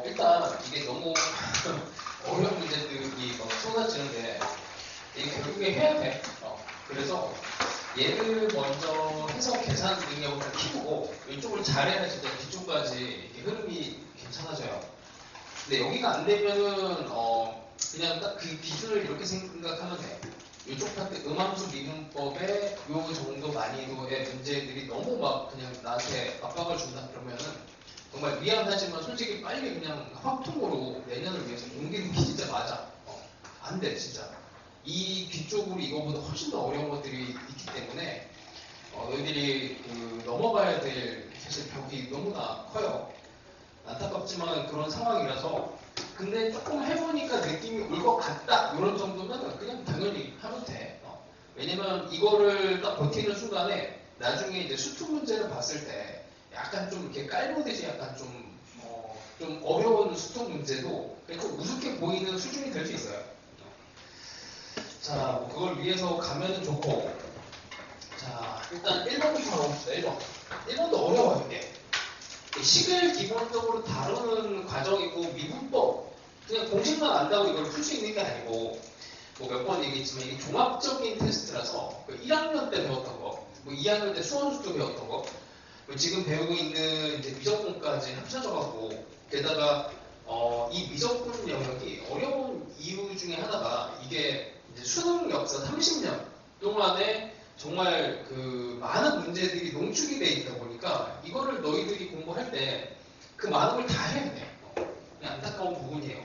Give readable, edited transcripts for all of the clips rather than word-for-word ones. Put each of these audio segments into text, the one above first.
일단 이게 너무 어려운 문제들이 막 쏟아지는데 이게 결국에 해야 돼. 그래서 얘를 먼저 해서 계산 능력을 좀 키우고 이쪽을 잘해야 진짜 뒤쪽까지 이렇게 흐름이 괜찮아져요. 근데 여기가 안 되면은 그냥 딱 그 기준을 이렇게 생각하면 돼. 이쪽 파트 음함수 미분법에 요 정도 난이도의 문제들이 너무 막 그냥 나한테 압박을 준다 그러면은 정말 미안하지만 솔직히 빨리 그냥 확통으로 내년을 위해서 옮기는 게 진짜 맞아. 안 돼, 진짜. 이 뒤쪽으로 이거보다 훨씬 더 어려운 것들이 있기 때문에 너희들이 넘어가야 될 사실 벽이 너무나 커요. 안타깝지만 그런 상황이라서. 근데 조금 해보니까 느낌이 올 것 같다 이런 정도면 그냥 당연히 하면 돼. 왜냐면 이거를 딱 버티는 순간에 나중에 이제 수투 문제를 봤을 때 약간 좀 이렇게 깔보듯이 약간 좀 어려운 수투 문제도 좀 우습게 보이는 수준이 될 수 있어요. 자, 뭐 그걸 위해서 가면은 좋고. 자, 일단 1번부터 가봅시다. 1번. 1번도 어려워요, 이게. 식을 기본적으로 다루는 과정이고 미분법 그냥 공식만 안다고 이걸 풀 수 있는 게 아니고 뭐 몇 번 얘기했지만 이게 종합적인 테스트라서 1학년 때 배웠던 거, 뭐 2학년 때 수원수도 배웠던 거, 뭐 지금 배우고 있는 이제 미적분까지 합쳐져갖고 게다가 이 미적분 영역이 어려운 이유 중에 하나가 이게 이제 수능 역사 30년 동안에 정말 그 많은 문제들이 농축이 돼 있다 보니까 이거를 너희들이 공부할 때 그 많은 걸 다 해야 돼. 그냥 안타까운 부분이에요.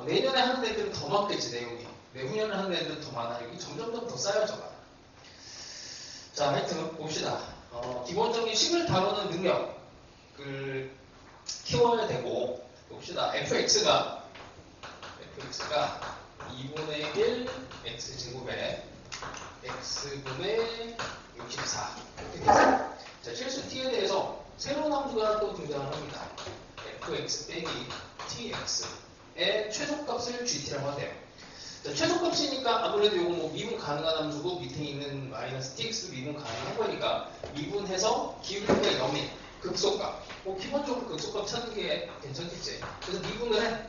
내년에 하는 애들은 더 많겠지, 내용이. 내후년에 하는 애들은 더 많아요. 이게 점점점 더 쌓여져가. 자, 하여튼 봅시다. 기본적인 식을 다루는 능력을 키워야 되고 봅시다. fx가 2분의 1 x제곱에 x분의 64 이렇게 되죠. 자, 실수 t에 대해서 새로운 함수가 또 등장을 합니다. fx 빼기 tx의 최소값을 gt라고 하대요. 자, 최소값이니까 아무래도 이거 뭐 미분 가능한 함수고 밑에 있는 마이너스 tx도 미분 가능한 거니까 미분해서 기울기가 0인 극소값. 뭐 기본적으로 극소값 찾는 게 괜찮겠지. 그래서 미분을 해.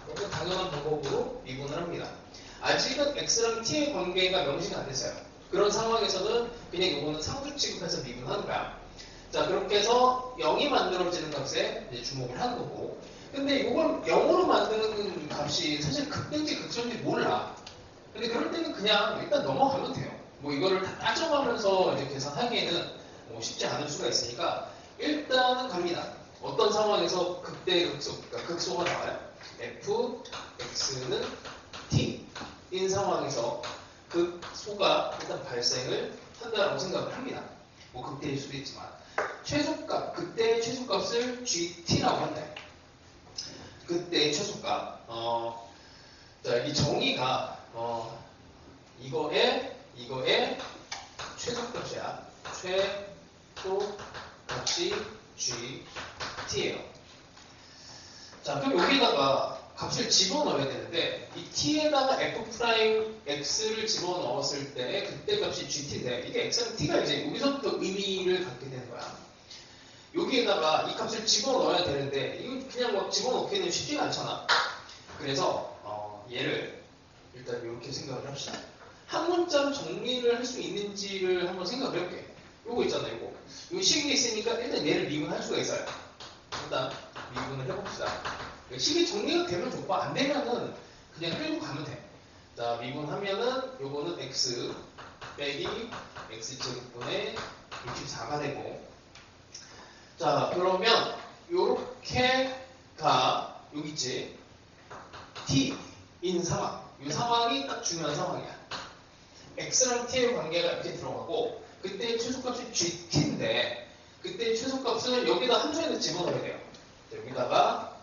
이렇게 당연한 방법으로 미분을 합니다. 아직은 x랑 t의 관계가 명시가 안 됐어요. 그런 상황에서는 그냥 이거는 상수 취급해서 미분하는 거야. 자, 그렇게 해서 0이 만들어지는 값에 이제 주목을 하는 거고. 근데 이걸 0으로 만드는 값이 사실 극대인지 극소인지 몰라. 근데 그럴 때는 그냥 일단 넘어가면 돼요. 뭐 이거를 다 따져가면서 이제 계산하기에는 뭐 쉽지 않을 수가 있으니까 일단은 갑니다. 어떤 상황에서 극대 극소, 그러니까 극소가 나와요. fx는 t인 상황에서 극소가 일단 발생을 한다라고 생각을 합니다. 뭐 극대일 수도 있지만 최소값, 그때의 최소값을 GT라고 한다. 그때의 최소값. 자, 이 정의가 이거의 최소값이야. 최소값이 GT예요. 자, 그럼 여기다가 값을 집어넣어야 되는데 이 t에다가 f'x를 집어넣었을 때 그때 값이 gt인데 이게 x랑 t가 이제 여기서부터 의미를 갖게 되는 거야. 여기에다가 이 값을 집어넣어야 되는데 이거 그냥 막 집어넣기는 쉽지가 않잖아. 그래서 얘를 일단 이렇게 생각을 합시다. 한 문자로 정리를 할 수 있는지를 한번 생각을 해볼게. 요거 있잖아요, 요거. 요 식이 있으니까 일단 얘를 미분할 수가 있어요. 일단 미분을 해봅시다. 식이 정리가 되면 좋고 안 되면은 그냥 끌고 가면 돼. 자, 미분하면은 요거는 x 빼기 x제곱분의 64가 되고. 자, 그러면 요렇게가 여기 있지. t인 상황. 이 상황이 딱 중요한 상황이야. x랑 t의 관계가 이렇게 들어가고 그때 최소값이 gt인데 그때 최소값을 여기다 함수에는 집어넣어야 돼요. 자, 여기다가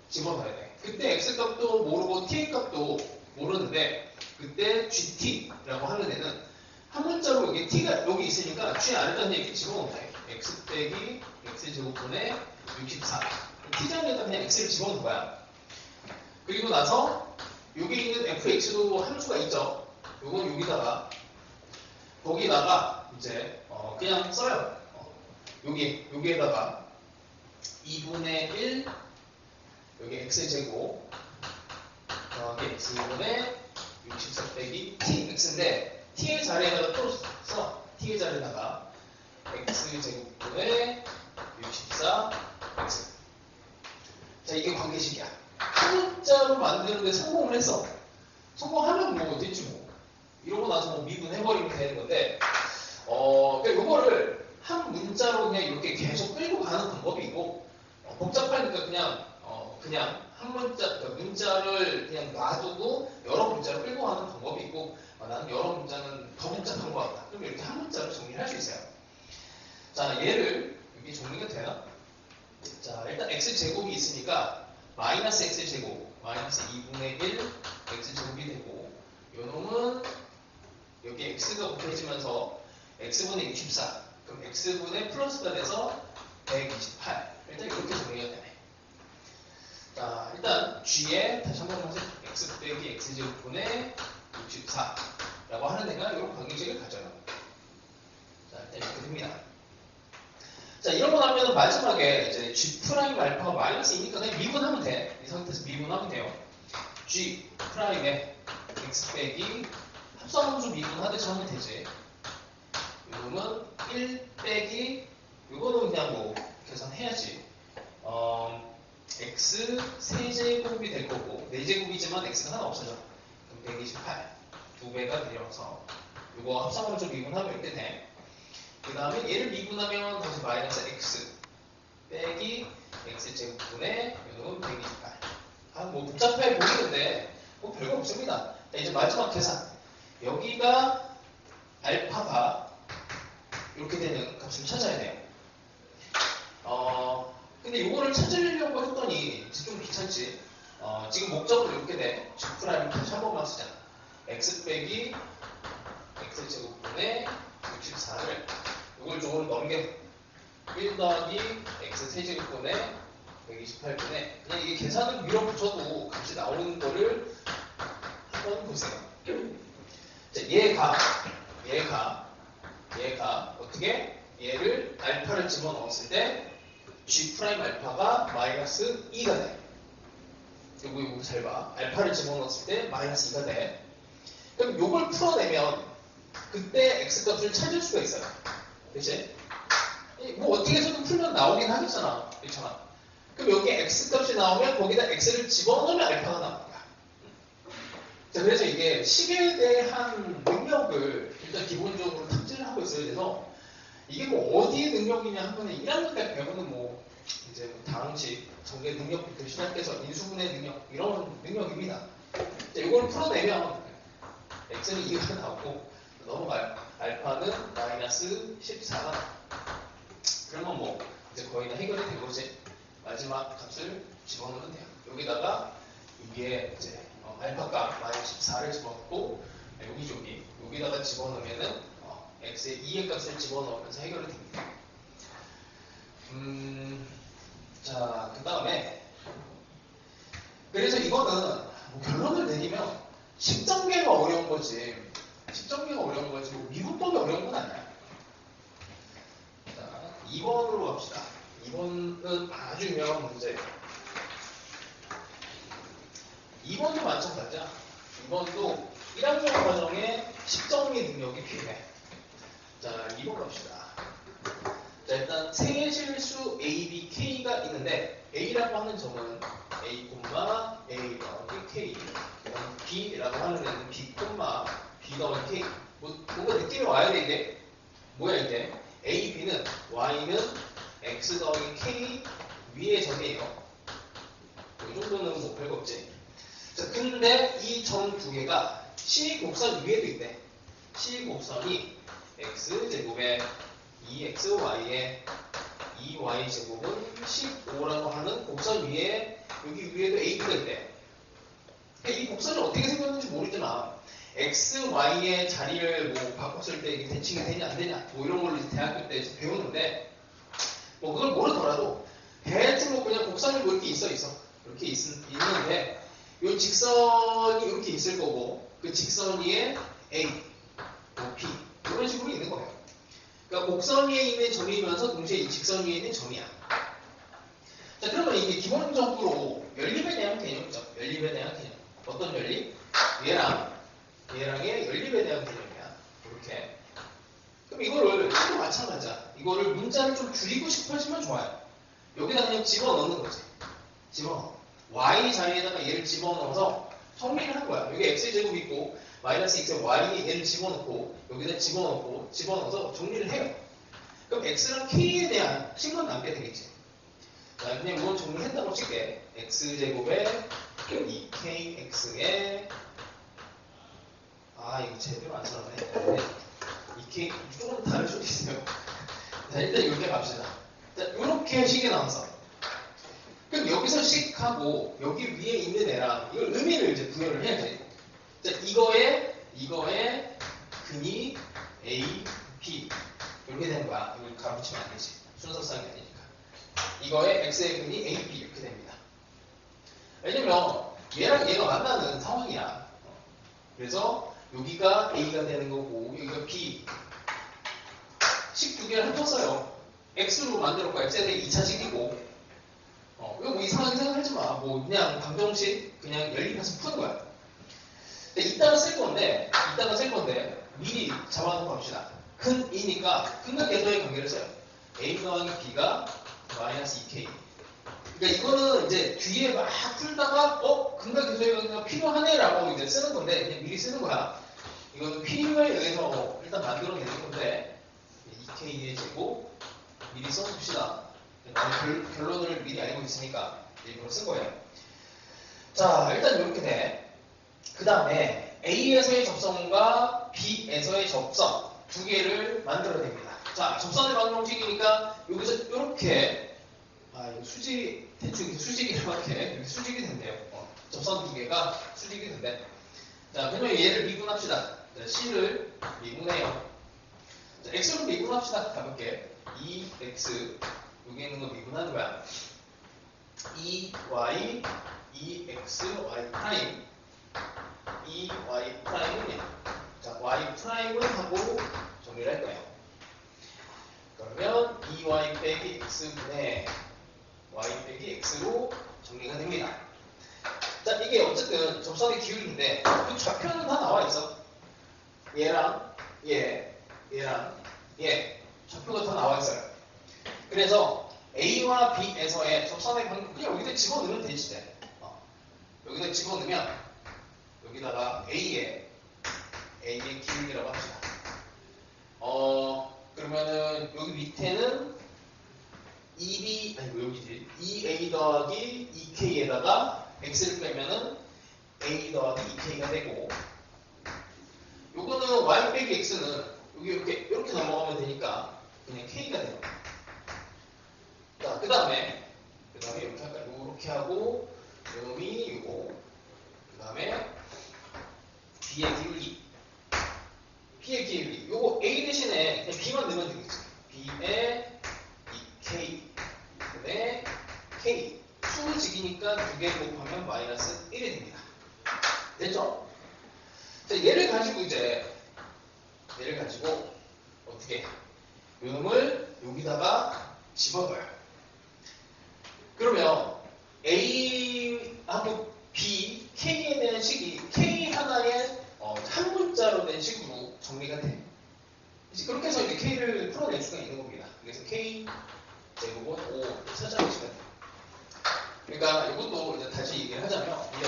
집어넣어야 돼. 그때 x값도 모르고 t값도 모르는데 그때 gt라고 하는 애는 한 문자로 여기 t가 여기 있으니까 g 아래다 그냥 이렇게 집어넣어야 돼. x 빼기 x제곱분의 64 t자리에다 그냥 x를 집어넣은 거야. 그리고 나서 여기 있는 fx도 함수가 있죠. 요건 여기다가 거기다가 이제 그냥 써요. 여기에다가 2분의 2분의 1 여기 x제곱 더하기 x분의 64 빼기 tx인데 t의 자리에다가 또 써. t의 자리에다가 x제곱분의 64x. 자, 이게 관계식이야. 한 문자로 만드는데 성공을 했어. 성공하면 뭐 됐지 뭐. 이러고 나서 뭐 미분해버리면 되는 건데, 그러니까 요거를 한 문자로 그냥 이렇게 계속 끌고 가는 방법이 있고, 복잡하니까 그냥 한 문자, 그러니까 문자를 그냥 놔두고 여러 문자로 끌고 가는 방법이 있고, 나는 여러 문자는 더 복잡한 것 같다. 그럼 이렇게 한 문자로 정리를 할 수 있어요. 자, 얘를 여기 정리가 되나? 자, 일단 x제곱이 있으니까 마이너스 x제곱 마이너스 2분의 1 x제곱이 되고, 요 놈은 여기 x가 곱해지면서 x분의 64, 그럼 x분의 플러스가 돼서 128. 일단 이렇게 정리가 되네. 자, 일단 g에 다시 한번 하세요. x 빼기 x제곱분의 64라고 하는 애가 이런 관계식을 가져요. 자, 일단 이렇게 됩니다. 자, 이러고 나면 마지막에 이제 g 프라임 알파가 마이너스 2니까 그냥 미분하면 돼. 이 상태에서 미분하면 돼요. g 프라임에 x 빼기 합성함수 미분하듯이 하면 되지. 이거는 1 빼기 이거는 그냥 뭐 계산해야지. x 세제곱이 될 거고 4제곱이지만 x가 하나 없어져. 그럼 128 2배가 내려서 이거 합성함수 미분하면 이렇게 돼. 그 다음에 얘를 미분하면 다시 마이너스 x 빼기 x제곱분의 이놈은 128. 뭐 복잡해 보이는데 뭐 별거 없습니다. 자, 이제 마지막 계산. 여기가 알파가 이렇게 되는 값을 찾아야 돼요. 근데 이거를 찾으려고 했더니 좀 귀찮지. 지금 목적으로 이렇게 돼. g 프라임 다시 한 번만 쓰자. x 빼기 x제곱분의 64를 이걸 저걸 넘겨 1 더하기 x 세제곱분의 128분의 그냥 이게 계산을 밀어붙여도 값이 나오는 거를 한번 보세요. 자, 얘가 어떻게? 얘를 알파를 집어넣었을 때 g 프라임 알파가 마이너스 2가 돼. 요거 잘 봐. 알파를 집어넣었을 때 마이너스 2가 돼. 그럼 요걸 풀어내면 그때 x 값을 찾을 수가 있어요. 그치? 뭐 어떻게 해서든 풀면 나오긴 하겠잖아. 그렇잖아. 그럼 여기 x 값이 나오면 거기다 x를 집어넣으면 알파가 나옵니다. 자, 그래서 이게 식에 대한 능력을 일단 기본적으로 탑재를 하고 있어야 돼서 이게 뭐 어디의 능력이냐 하면 1학년 때 배우는 뭐 이제 뭐 다항식, 전개 능력부터 시작해서 인수분해 능력 이런 능력입니다. 자, 이걸 풀어내면 x는 2가 나오고 넘어가요. 알파는 마이너스 14가 나와요. 그러면 뭐 이제 거의 다 해결이 된 거지. 마지막 값을 집어넣으면 돼요. 여기다가 위에 이제 알파값 마이너스 14를 집어넣고 여기다가 집어넣으면은 x의 2의 값을 집어넣으면서 해결이 됩니다. 자, 그 다음에 그래서 이거는 뭐 결론을 내리면 식전개가 어려운 거지. 뭐 미분법이 어려운 건 아니야. 자, 2번으로 갑시다. 2번은 아주 유명한 문제예요. 2번도 마찬가지야. 2번도 1학년 과정에 식정리 능력이 필요해. 자, 2번 갑시다. 자, 일단 세실수 A, B, K가 있는데 A라고 하는 점은 A, A 더하기 K, B라고 하는 애는 B, B 더하기 K. 뭔가 느낌이 와야 돼 이게. 뭐야 이게? A, B는 Y는 X 더하기 K 위의 점이에요. 이 정도는 뭐 별거 없지. 자, 근데 이 점 두 개가 C 곡선 위에도 있대. C 곡선이 X제곱에 2XY에 2Y제곱은 15라고 하는 곡선 위에 여기 위에도 AB가 있대. 이 곡선이 어떻게 생겼는지 모르지만 X, Y의 자리를 뭐 바꿨을 때 이게 대칭이 되냐 안 되냐 뭐 이런 걸 대학교 때 배우는데 뭐 그걸 모르더라도 대충 뭐 그냥 곡선이 뭐 이렇게 이렇게 있는데 이 직선이 이렇게 있을 거고 그 직선 위에 A, 뭐 B 이런 식으로 있는 거예요. 그러니까 곡선 위에 있는 점이면서 동시에 이 직선 위에 있는 점이야. 자, 이게 기본적으로 연립에 대한 개념이죠. 연립에 대한 개념. 어떤 연립? 얘랑의 연립에 대한 개념이야. 이렇게. 그럼 이거를 또 마찬가지야. 이거를 문자를 좀 줄이고 싶어지면 좋아요. 여기다 그냥 집어넣는 거지. 집어넣어. y 자리에다가 얘를 집어넣어서 정리를 한 거야. 여기 x제곱 있고 마이너스 x에 y 얘를 집어넣고 여기다 집어넣어서 정리를 해요. 그럼 x랑 k에 대한 식만 남게 되겠지. 자, 그냥 이건 정리했다고 칠게. x제곱에 2kx에 이거 제대로 안 써놨네. 2k 조금 다를 수도 있어요. 자, 일단 이렇게 갑시다. 자, 이렇게 식이 나왔어. 그럼 여기서 식하고 여기 위에 있는 애랑 이걸 의미를 이제 부여를 해야지. 자, 이거에 근이 A, B 이렇게 되는 거야. 이걸 가로치면 안 되지. 순서상이 아니니까. 이거에 X의 근이 A, B 이렇게 됩니다. 왜냐면 얘랑 얘가 만나는 상황이야. 그래서 여기가 A가 되는 거고 여기가 B. 식 두 개를 합쳤어요. X로 만들었고 X에 대해 2차식이고 이거 뭐 이상하게 생각하지 마. 뭐 그냥 방정식 그냥 연립해서 푸는 거야. 근데 이따가 쓸 건데 미리 잡아놓고 합시다. 근이니까 근과 계도의 관계를 써요. A 더하기 B가 마이너스 2K. 그러니까 이거는 이제 뒤에 막 풀다가 근과 계도의 관계가 필요하네라고 이제 쓰는 건데 그냥 미리 쓰는 거야. 이거는 필요에 의해서 일단 만들어내는 건데 2K의 제곱 미리 써줍시다. 나는 결론을 미리 알고 있으니까 일부러 쓴 거예요. 자, 일단 이렇게 돼. 그 다음에 A에서의 접선과 B에서의 접선 두 개를 만들어냅니다. 자, 접선을 방정식이니까 여기서 이렇게 이거 대충 수직이 이렇게 수직이 된대요. 접선 두 개가 수직이 된대. 자, 그러면 얘를 미분합시다. 자, C를 미분해요. 자, X로 미분합시다. 가볍게 2X 여기 있는 거 미분하는 거야. 2y, 2x, y 프라임, 2y 프라임은 자, y 프라임을 하고 정리를 할 거예요. 그러면 2y 빼기 x분의 y 빼기 x로 정리가 됩니다. 자, 이게 어쨌든 접선의 기울기인데 그 좌표는 다 나와 있어. 얘랑 얘랑 얘 좌표가 다 나와 있어요. 그래서 A와 B에서의 접선의 관계 그냥 여기다 집어넣으면 되지. 여기다 집어넣으면 여기다가 A의 기울기라고 합시다. 그러면은 여기 밑에는 2A 더하기 2K에다가 X를 빼면은 A 더하기 2K가 되고 요거는 Y 빼기 X는 여기 이렇게 넘어가면 되니까 그냥 K가 돼요. 자, 그 다음에 이렇게 할까요? 이렇게 하고 요놈이 요거 그 다음에 B의 기울기 요거 A 대신에 그냥 B만 넣으면 되겠지. B의 2K 분의 K 수직이니까 두 개 곱하면 마이너스 1이 됩니다. 됐죠? 자, 얘를 가지고 어떻게 요놈을 여기다가 집어넣어요. 그러면 A하고 B, K에 대한 식이 K 하나의 한 문자로 된 식으로 정리가 돼. 이제 그렇게 해서 이제 K를 풀어낼 수가 있는 겁니다. 그래서 K 제곱은 5 찾아보시면 돼요. 그러니까 이것도 이제 다시 얘기를 하자면 이제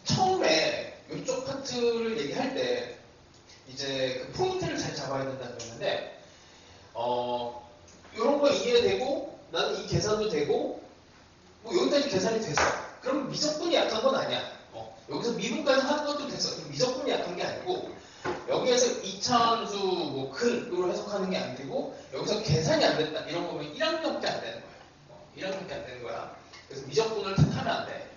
처음에 이쪽 파트를 얘기할 때 이제 그 포인트를 잘 잡아야 된다는 건데 이런 거 이해되고 나는 이 계산도 되고 뭐 여기까지 계산이 됐어. 그럼 미적분이 약한 건 아니야. 여기서 미분까지 하는 것도 됐어. 미적분이 약한 게 아니고 여기에서 이차함수 뭐 근으로 해석하는 게 안 되고 여기서 계산이 안 됐다. 이런 거면 1학년밖에 안 되는 거야. 1학년밖에 안 되는 거야. 그래서 미적분을 탓하면 안 돼.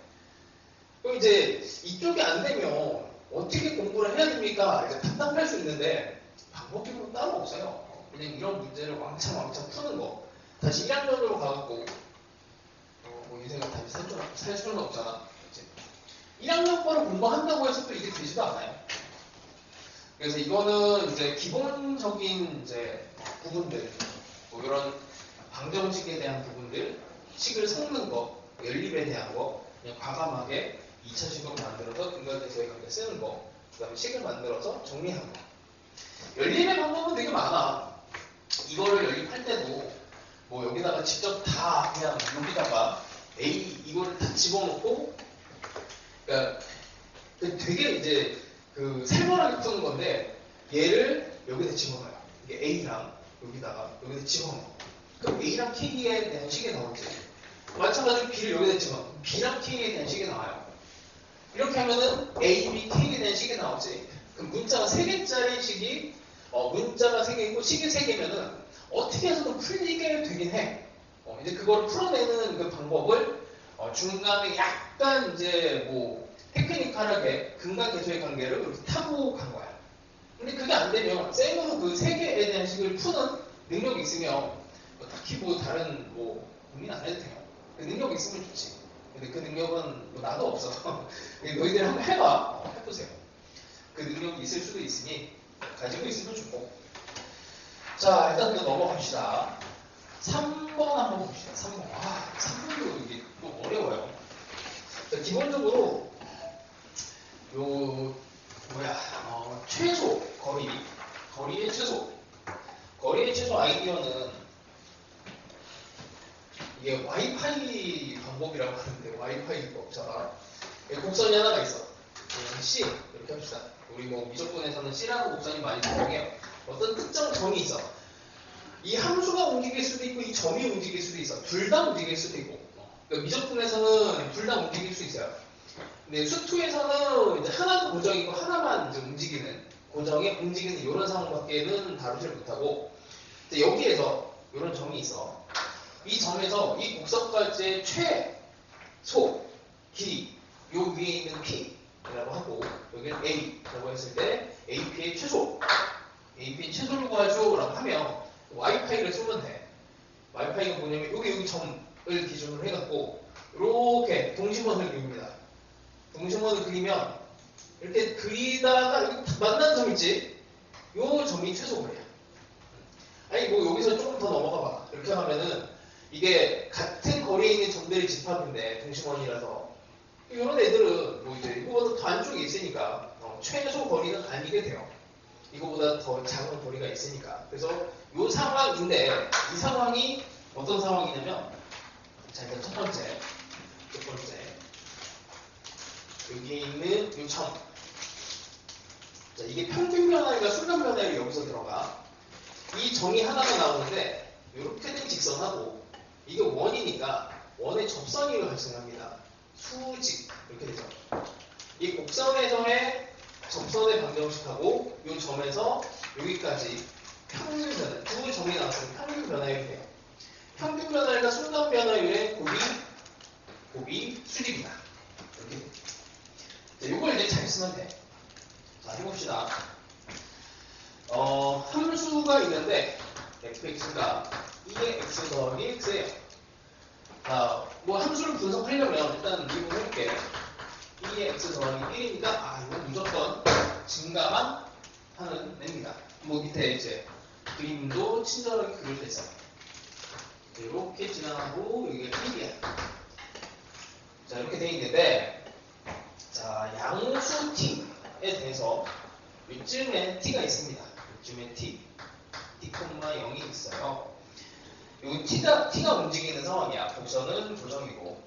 그럼 이제 이쪽이 안 되면 어떻게 공부를 해야 됩니까? 이제 답답할 수 있는데 방법이 뭐 따로 없어요. 그냥 이런 문제를 왕창 푸는 거. 다시 1학년으로 가갖고 뭐 인생을 다시 살 수는 없잖아. 그치? 1학년 거를 공부한다고 해서 또 이게 되지도 않아요. 그래서 이거는 이제 기본적인 이제 부분들, 뭐 이런 방정식에 대한 부분들, 식을 섞는 거, 연립에 대한 거, 그냥 과감하게 2차식으로 만들어서 근거대소의 관계 쓰는 거, 그 다음에 식을 만들어서 정리하는 거. 연립의 방법은 되게 많아. 이거를 연립할 때도 뭐 여기다가 직접 다 그냥 여기다가 A 이거를 다 집어넣고, 그러니까 되게 이제 그 살벌하게 푸는 건데 얘를 여기다 집어넣어요. 이게 A랑 여기다 집어넣어. 그럼 A랑 K에 대한 식이 나오지. 마찬가지로 B를 여기다 집어넣어. B랑 K에 대한 식이 나와요. 이렇게 하면은 A, B, K에 대한 식이 나오지. 그럼 문자가 3개짜리 식이 문자가 3개이고 식이 3개면은 어떻게 해서든 풀리게 되긴 해. 이제 그걸 풀어내는 그 방법을 중간에 약간 이제 뭐 테크니컬하게 근간계수의 관계를 이렇게 타고 간 거야. 근데 그게 안 되면 쌤으로 그 3개에 대한 식을 푸는 능력이 있으면 딱히 뭐 다른 뭐 고민 안 해도 돼요. 그 능력이 있으면 좋지. 근데 그 능력은 뭐 나도 없어. 너희들 한번 해봐. 해보세요. 그 능력이 있을 수도 있으니 가지고 있으면 좋고. 자, 일단 그거 넘어갑시다. 3번 한번 봅시다. 3번. 3번도 이게 또 어려워요. 자, 기본적으로 최소 거리의 최소 아이디어는 이게 와이파이 방법이라고 하는데 와이파이 법처럼 곡선이 하나가 있어. C 이렇게 합시다. 우리 뭐 미적분에서는 C라는 곡선이 많이 사용해요. 어떤 특정 점이 있어. 이 함수가 움직일 수도 있고 이 점이 움직일 수도 있어. 둘 다 움직일 수도 있고. 그러니까 미적분에서는 둘 다 움직일 수 있어요. 근데 수투에서는 이제 하나가 고정이고 하나만 이제 고정에 움직이는 이런 상황밖에는 다루질 못하고, 여기에서 이런 점이 있어. 이 점에서 이 곡선까지의 최소 길이, 요 위에 있는 P라고 하고, 여기는 A라고 했을 때 AP의 최소를 구하죠 라고 하면 와이파이를 쓰면 돼. 와이파이가 뭐냐면 여기 점을 기준으로 해갖고 이렇게 동심원을 그립니다. 동심원을 그리면 이렇게 그리다가 여기 만난 점 있지? 요 점이 최소거리야. 아니 뭐 여기서 조금 더 넘어가 봐. 이렇게 하면은 이게 같은 거리에 있는 점들의 집합인데 동심원이라서 이런 애들은 뭐 이제 이거보다 더 안쪽에 있으니까 최소 거리는 아니게 돼요. 이거보다 더 작은 거리가 있으니까. 그래서 요 상황인데 이 상황이 어떤 상황이냐면, 자 일단 첫 번째 여기에 있는 요 점. 자 이게 평균 변화율과 순간 변화율이 여기서 들어가. 이 점이 하나가 나오는데 이렇게 된 직선하고 이게 원이니까 원의 접선이 발생합니다. 수직 이렇게 되죠. 이 곡선에서의 접선의 방정식하고 이 점에서 여기까지 평균 변화, 두 점이 나왔으면 평균 변화율이 돼요. 평균 변화율과 순간 변화율의 곱이 수직이다. 이렇게. 자, 이걸 이제 잘 쓰면 돼. 자, 해봅시다. 함수가 있는데 fx가 2의 x 더하기 x예요. 자, 뭐 함수를 분석하려면 일단 미분을 해볼게. 2의 x 더하기 1이니까 이건 무조건 증가만 하는 냅니다. 뭐 밑에 이제 그림도 친절하게 그려져 있어요. 이렇게 지나가고 여기가 1이야. 자, 이렇게 돼 있는데, 자, 양수 t에 대해서 이쯤에 t가 있습니다. 이쯤에 t, 0이 있어요. 여기 t가 움직이는 상황이야. 곡선은 고정이고,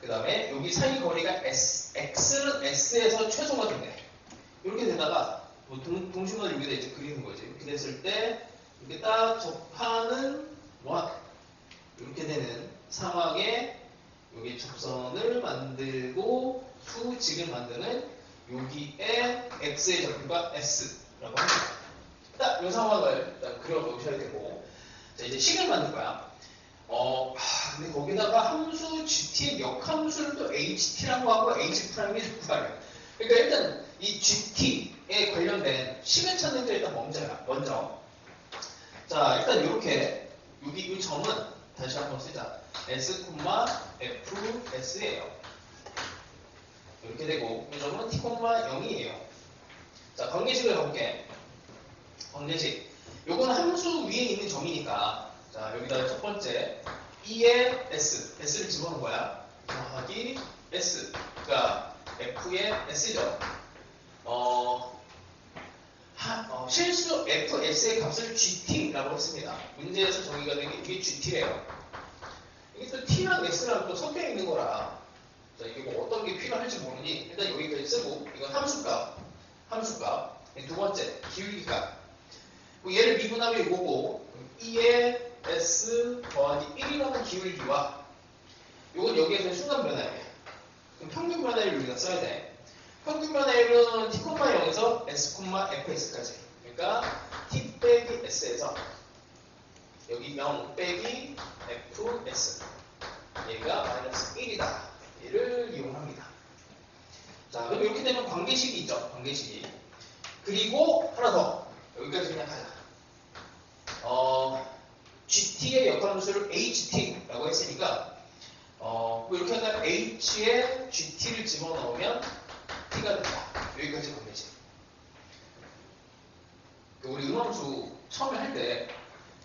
그 다음에 여기 사이 거리가 x는 s에서 최소가 된대. 이렇게 되다가 뭐 동심원을 여기다 이제 그리는 거지. 이렇게 됐을 때 이렇게 딱 접하는 이렇게 되는 상황에 여기 접선을 만들고 수직을 만드는 여기에 x의 좌표가 s라고 합니다. 딱 이 상황을 일단 그려 놓으셔야 되고, 자 이제 식을 만들 거야. 근데 거기다가 함수 gt의 역함수를 또 ht라고 하고 h'이 자꾸 말이야. 그러니까 일단 이 gt에 관련된 식을 찾는 게 일단 먼저. 자 일단 이렇게 여기 이 점은 다시 한번 쓰자. s, f, s예요. 이렇게 되고 이 점은 t, 0이에요. 자 관계식을 가볼게. 관계식. 요거는 함수 위에 있는 점이니까, 자 자, 여기다 첫 번째 2의 s를 집어넣은 거야. 더하기 s. 그러니까 f의 s죠. 실수 fs의 값을 gt라고 했습니다. 문제에서 정의가 된 게 이게 gt래요. 이게 또 t랑 s랑 또 섞여 있는 거라. 자, 이게 뭐 어떤 게 필요할지 모르니 일단 여기까지 쓰고 이건 함수값. 두 번째 기울기값. 얘를 미분하면 이거고 2의 s 더하기 1이라는 기울기와 이건 여기에서 순간 변화율이야. 그럼 평균 변화율을 우리가 써야 돼. 평균 변화율은 t, 0에서 s, fs까지. 그러니까 t 빼기 s에서 여기 0 빼기 fs. 얘가 마이너스 1이다. 얘를 이용합니다. 자, 그럼 이렇게 되면 관계식이 있죠. 관계식이. 그리고 하나 더. 여기까지 그냥 가자. GT의 역함수를 HT라고 했으니까 뭐 이렇게 하면 H에 GT를 집어넣으면 T가 된다. 여기까지 관계식. 우리 음함수 처음에 할 때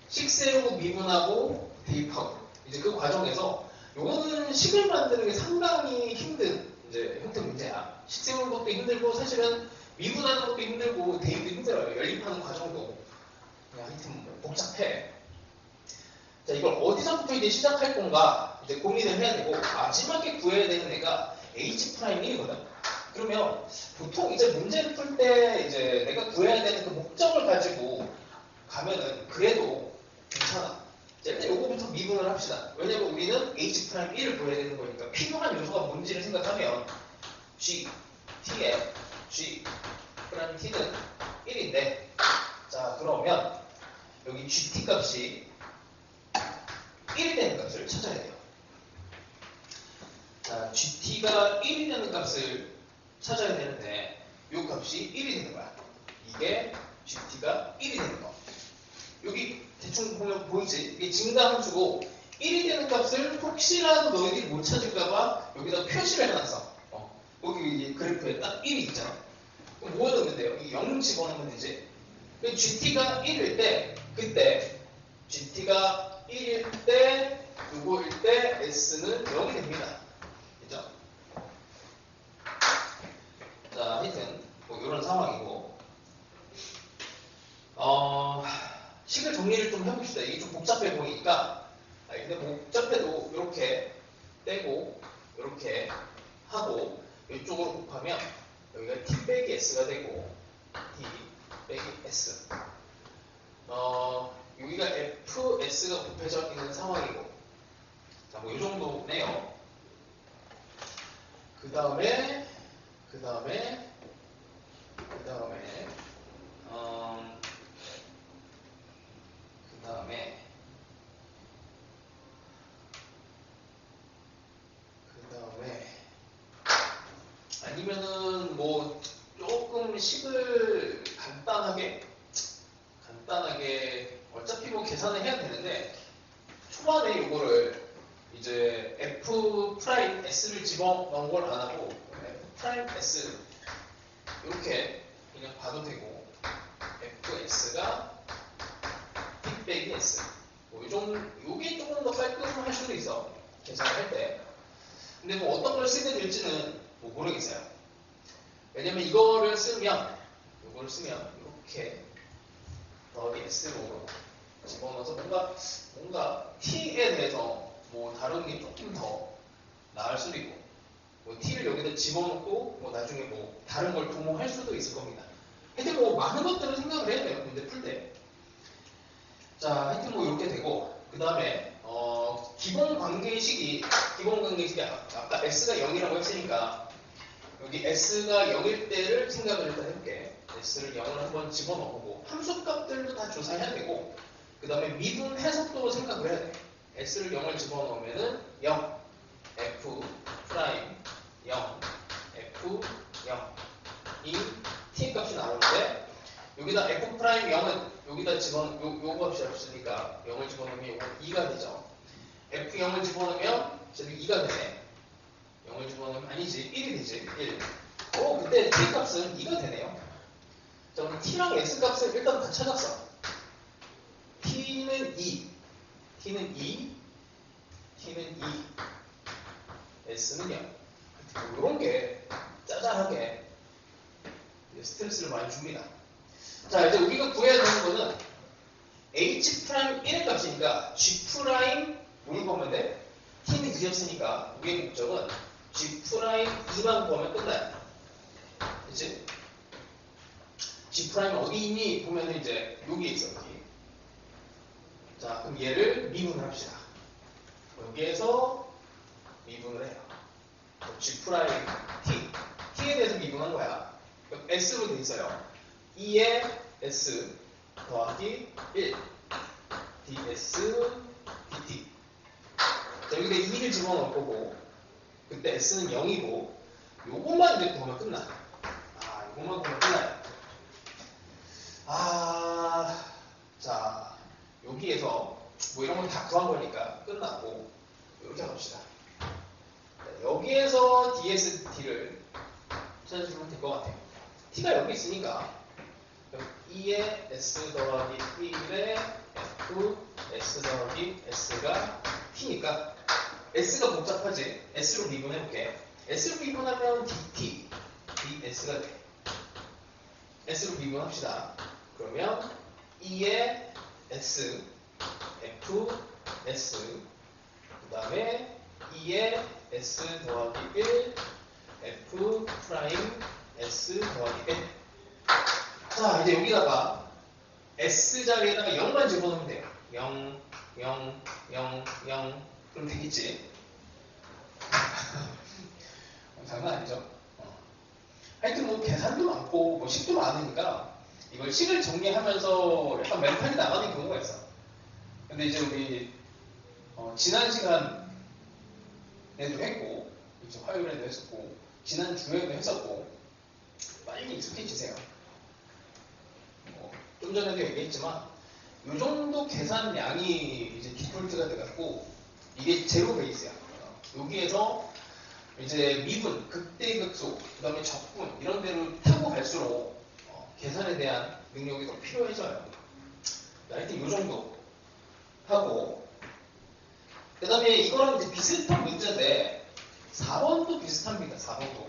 식세우고 미분하고 대입하고 이제 그 과정에서 요거는 식을 만드는 게 상당히 힘든 문제야. 식 세우는 것도 힘들고 사실은 미분하는 것도 힘들고 대입도 힘들어요. 연립하는 과정도 그냥 하여튼 뭐 복잡해. 자, 이걸 어디서부터 이제 시작할 건가 이제 고민을 해야 되고 마지막에 구해야 되는 애가 H'1이거든. 그러면 보통 이제 문제를 풀 때 이제 내가 구해야 되는 그 목적을 가지고 가면은 그래도 괜찮아. 자, 일단 요거부터 미분을 합시다. 왜냐면 우리는 H'1을 구해야 되는 거니까 필요한 요소가 뭔지를 생각하면 G, T에 G, 그럼 T는 1인데 자, 그러면 여기 GT 값이 1이 되는 값을 찾아야 돼요. 자, GT가 1이 되는 값을 찾아야 되는데 이 값이 1이 되는 거야. 이게 GT가 1이 되는 거. 여기 대충 보면 보이지? 이게 증가함수고 1이 되는 값을 혹시라도 너희들이 못 찾을까봐 여기다 표시를 해놨어. 여기 그래프에 딱 1이 있잖아. 그럼 뭐 넣으면 돼요? 이 0 집어넣으면 되지. GT가 1일 때 그때 GT가 1일 때 누구일 때 S는 0이 됩니다. 그죠? 자, 하여튼 뭐 이런 상황이고 식을 정리를 좀 해봅시다. 이게 좀 복잡해 보이니까 근데 뭐 복잡해도 이렇게 떼고 이렇게 하고 이쪽으로 곱하면 여기가 T 빼기 S가 되고 T 빼기 S 여기가 FS가 곱해져 있는 상황이고 자, 뭐 이 정도네요. 그 다음에 아니면은 뭐 조금 식을 간단하게 어차피 뭐 계산을 해야 되는데 초반에 이거를 이제 F'S를 집어넣은 걸 안 하고 F'S 이렇게 그냥 봐도 되고 Fx가 T 빼기 S 요게 조금 더 깔끔할 수도 있어. 계산할 때. 근데 뭐 어떤 걸 쓰게 될지는 뭐 모르겠어요. 왜냐면 이거를 쓰면 이렇게 더하기 S로 집어넣어서 뭔가 T에 대해서 뭐 다루는 게 조금 더 나을 수도 있고 뭐 T를 여기다 집어넣고 뭐 나중에 뭐 다른 걸 도모할 수도 있을 겁니다. 하여튼 뭐 많은 것들을 생각을 해야 돼요. 문제 풀 때. 자, 하여튼 뭐 이렇게 되고 그 다음에 기본 관계식이 아까 S가 0이라고 했으니까 여기 S가 0일 때를 생각을 일단 해볼게. S를 0을 한번 집어넣고 함수값들도 다 조사해야 되고 그 다음에 미분 해석도 생각을 해야 돼. S를 0을 집어넣으면은 0 F 프라임 0 F 0 이 T 값이 나오는데 여기다 F 프라임 0은 여기다 요 값이 없으니까 0을 집어넣으면 요거 2가 되죠. F 0을 집어넣으면 저기 2가 되네. 0을 집어넣으면 아니지 1이 되지 1. 그때 T 값은 2가 되네요. 자, 그럼 T랑 S 값을 일단 다 찾았어. T는 2 t는 2, t는 2, s는 0. 이런 게 짜잘하게 스트레스를 많이 줍니다. 자, 이제 우리가 구해야 되는 거는 h'1의 값이니까 g'뭘 보면 돼? t는 2였으니까 우리의 목적은 g'2만 보면 끝나요. 그치? g' 어디 있니? 보면 이제 여기에 있어, 여기. 자, 그럼 얘를 미분을 합시다. 여기에서 미분을 해요. g' t에 대해서 미분한 거야. 그럼 s로 돼 있어요. 2의 s 더하기 1 ds dt. 자, 여기다 2를 집어넣을 거고, 그때 s는 0이고, 요것만 이제 보면 끝나. 요것만 보면 끝나요. 자, 여기에서 뭐 이런 건 다 구한 거니까 끝났고, 이렇게 합시다. 여기에서 dsd를 찾아주면 될 것 같아요. t가 여기 있으니까, 그럼 2의 s 더하기 1의 f s 더하기 s가 t니까, s가 복잡하지? s로 미분해볼게. s로 미분하면 dt, ds가 돼. s로 미분합시다. 그러면 2의 s, f, s, 그 다음에 2의 s 더하기 1, f 프라임 s 더하기 1. 자, 이제 여기다가 s 자리에다가 0만 집어넣으면 돼요. 0, 0, 0, 0. 그럼 되겠지? 장난 아니죠? 하여튼 뭐 계산도 많고 뭐 식도 많으니까 이걸 식을 정리하면서 약간 멘탈이 나가는 경우가 있어. 근데 이제 우리 지난 시간에도 했고, 이제 화요일에도 했었고, 지난 주에도 했었고, 빨리 익숙해지세요. 좀 전에도 얘기했지만 이 정도 계산량이 이제 디폴트가 돼갖고 이게 제로 베이스야. 여기에서 이제 미분, 극대극소, 그 다음에 적분 이런 데로 타고 갈수록 계산에 대한 능력이 더 필요해져요. 하여튼 이 정도 하고, 그 다음에 이거랑 이제 비슷한 문제인데 4번도 비슷합니다. 4번도.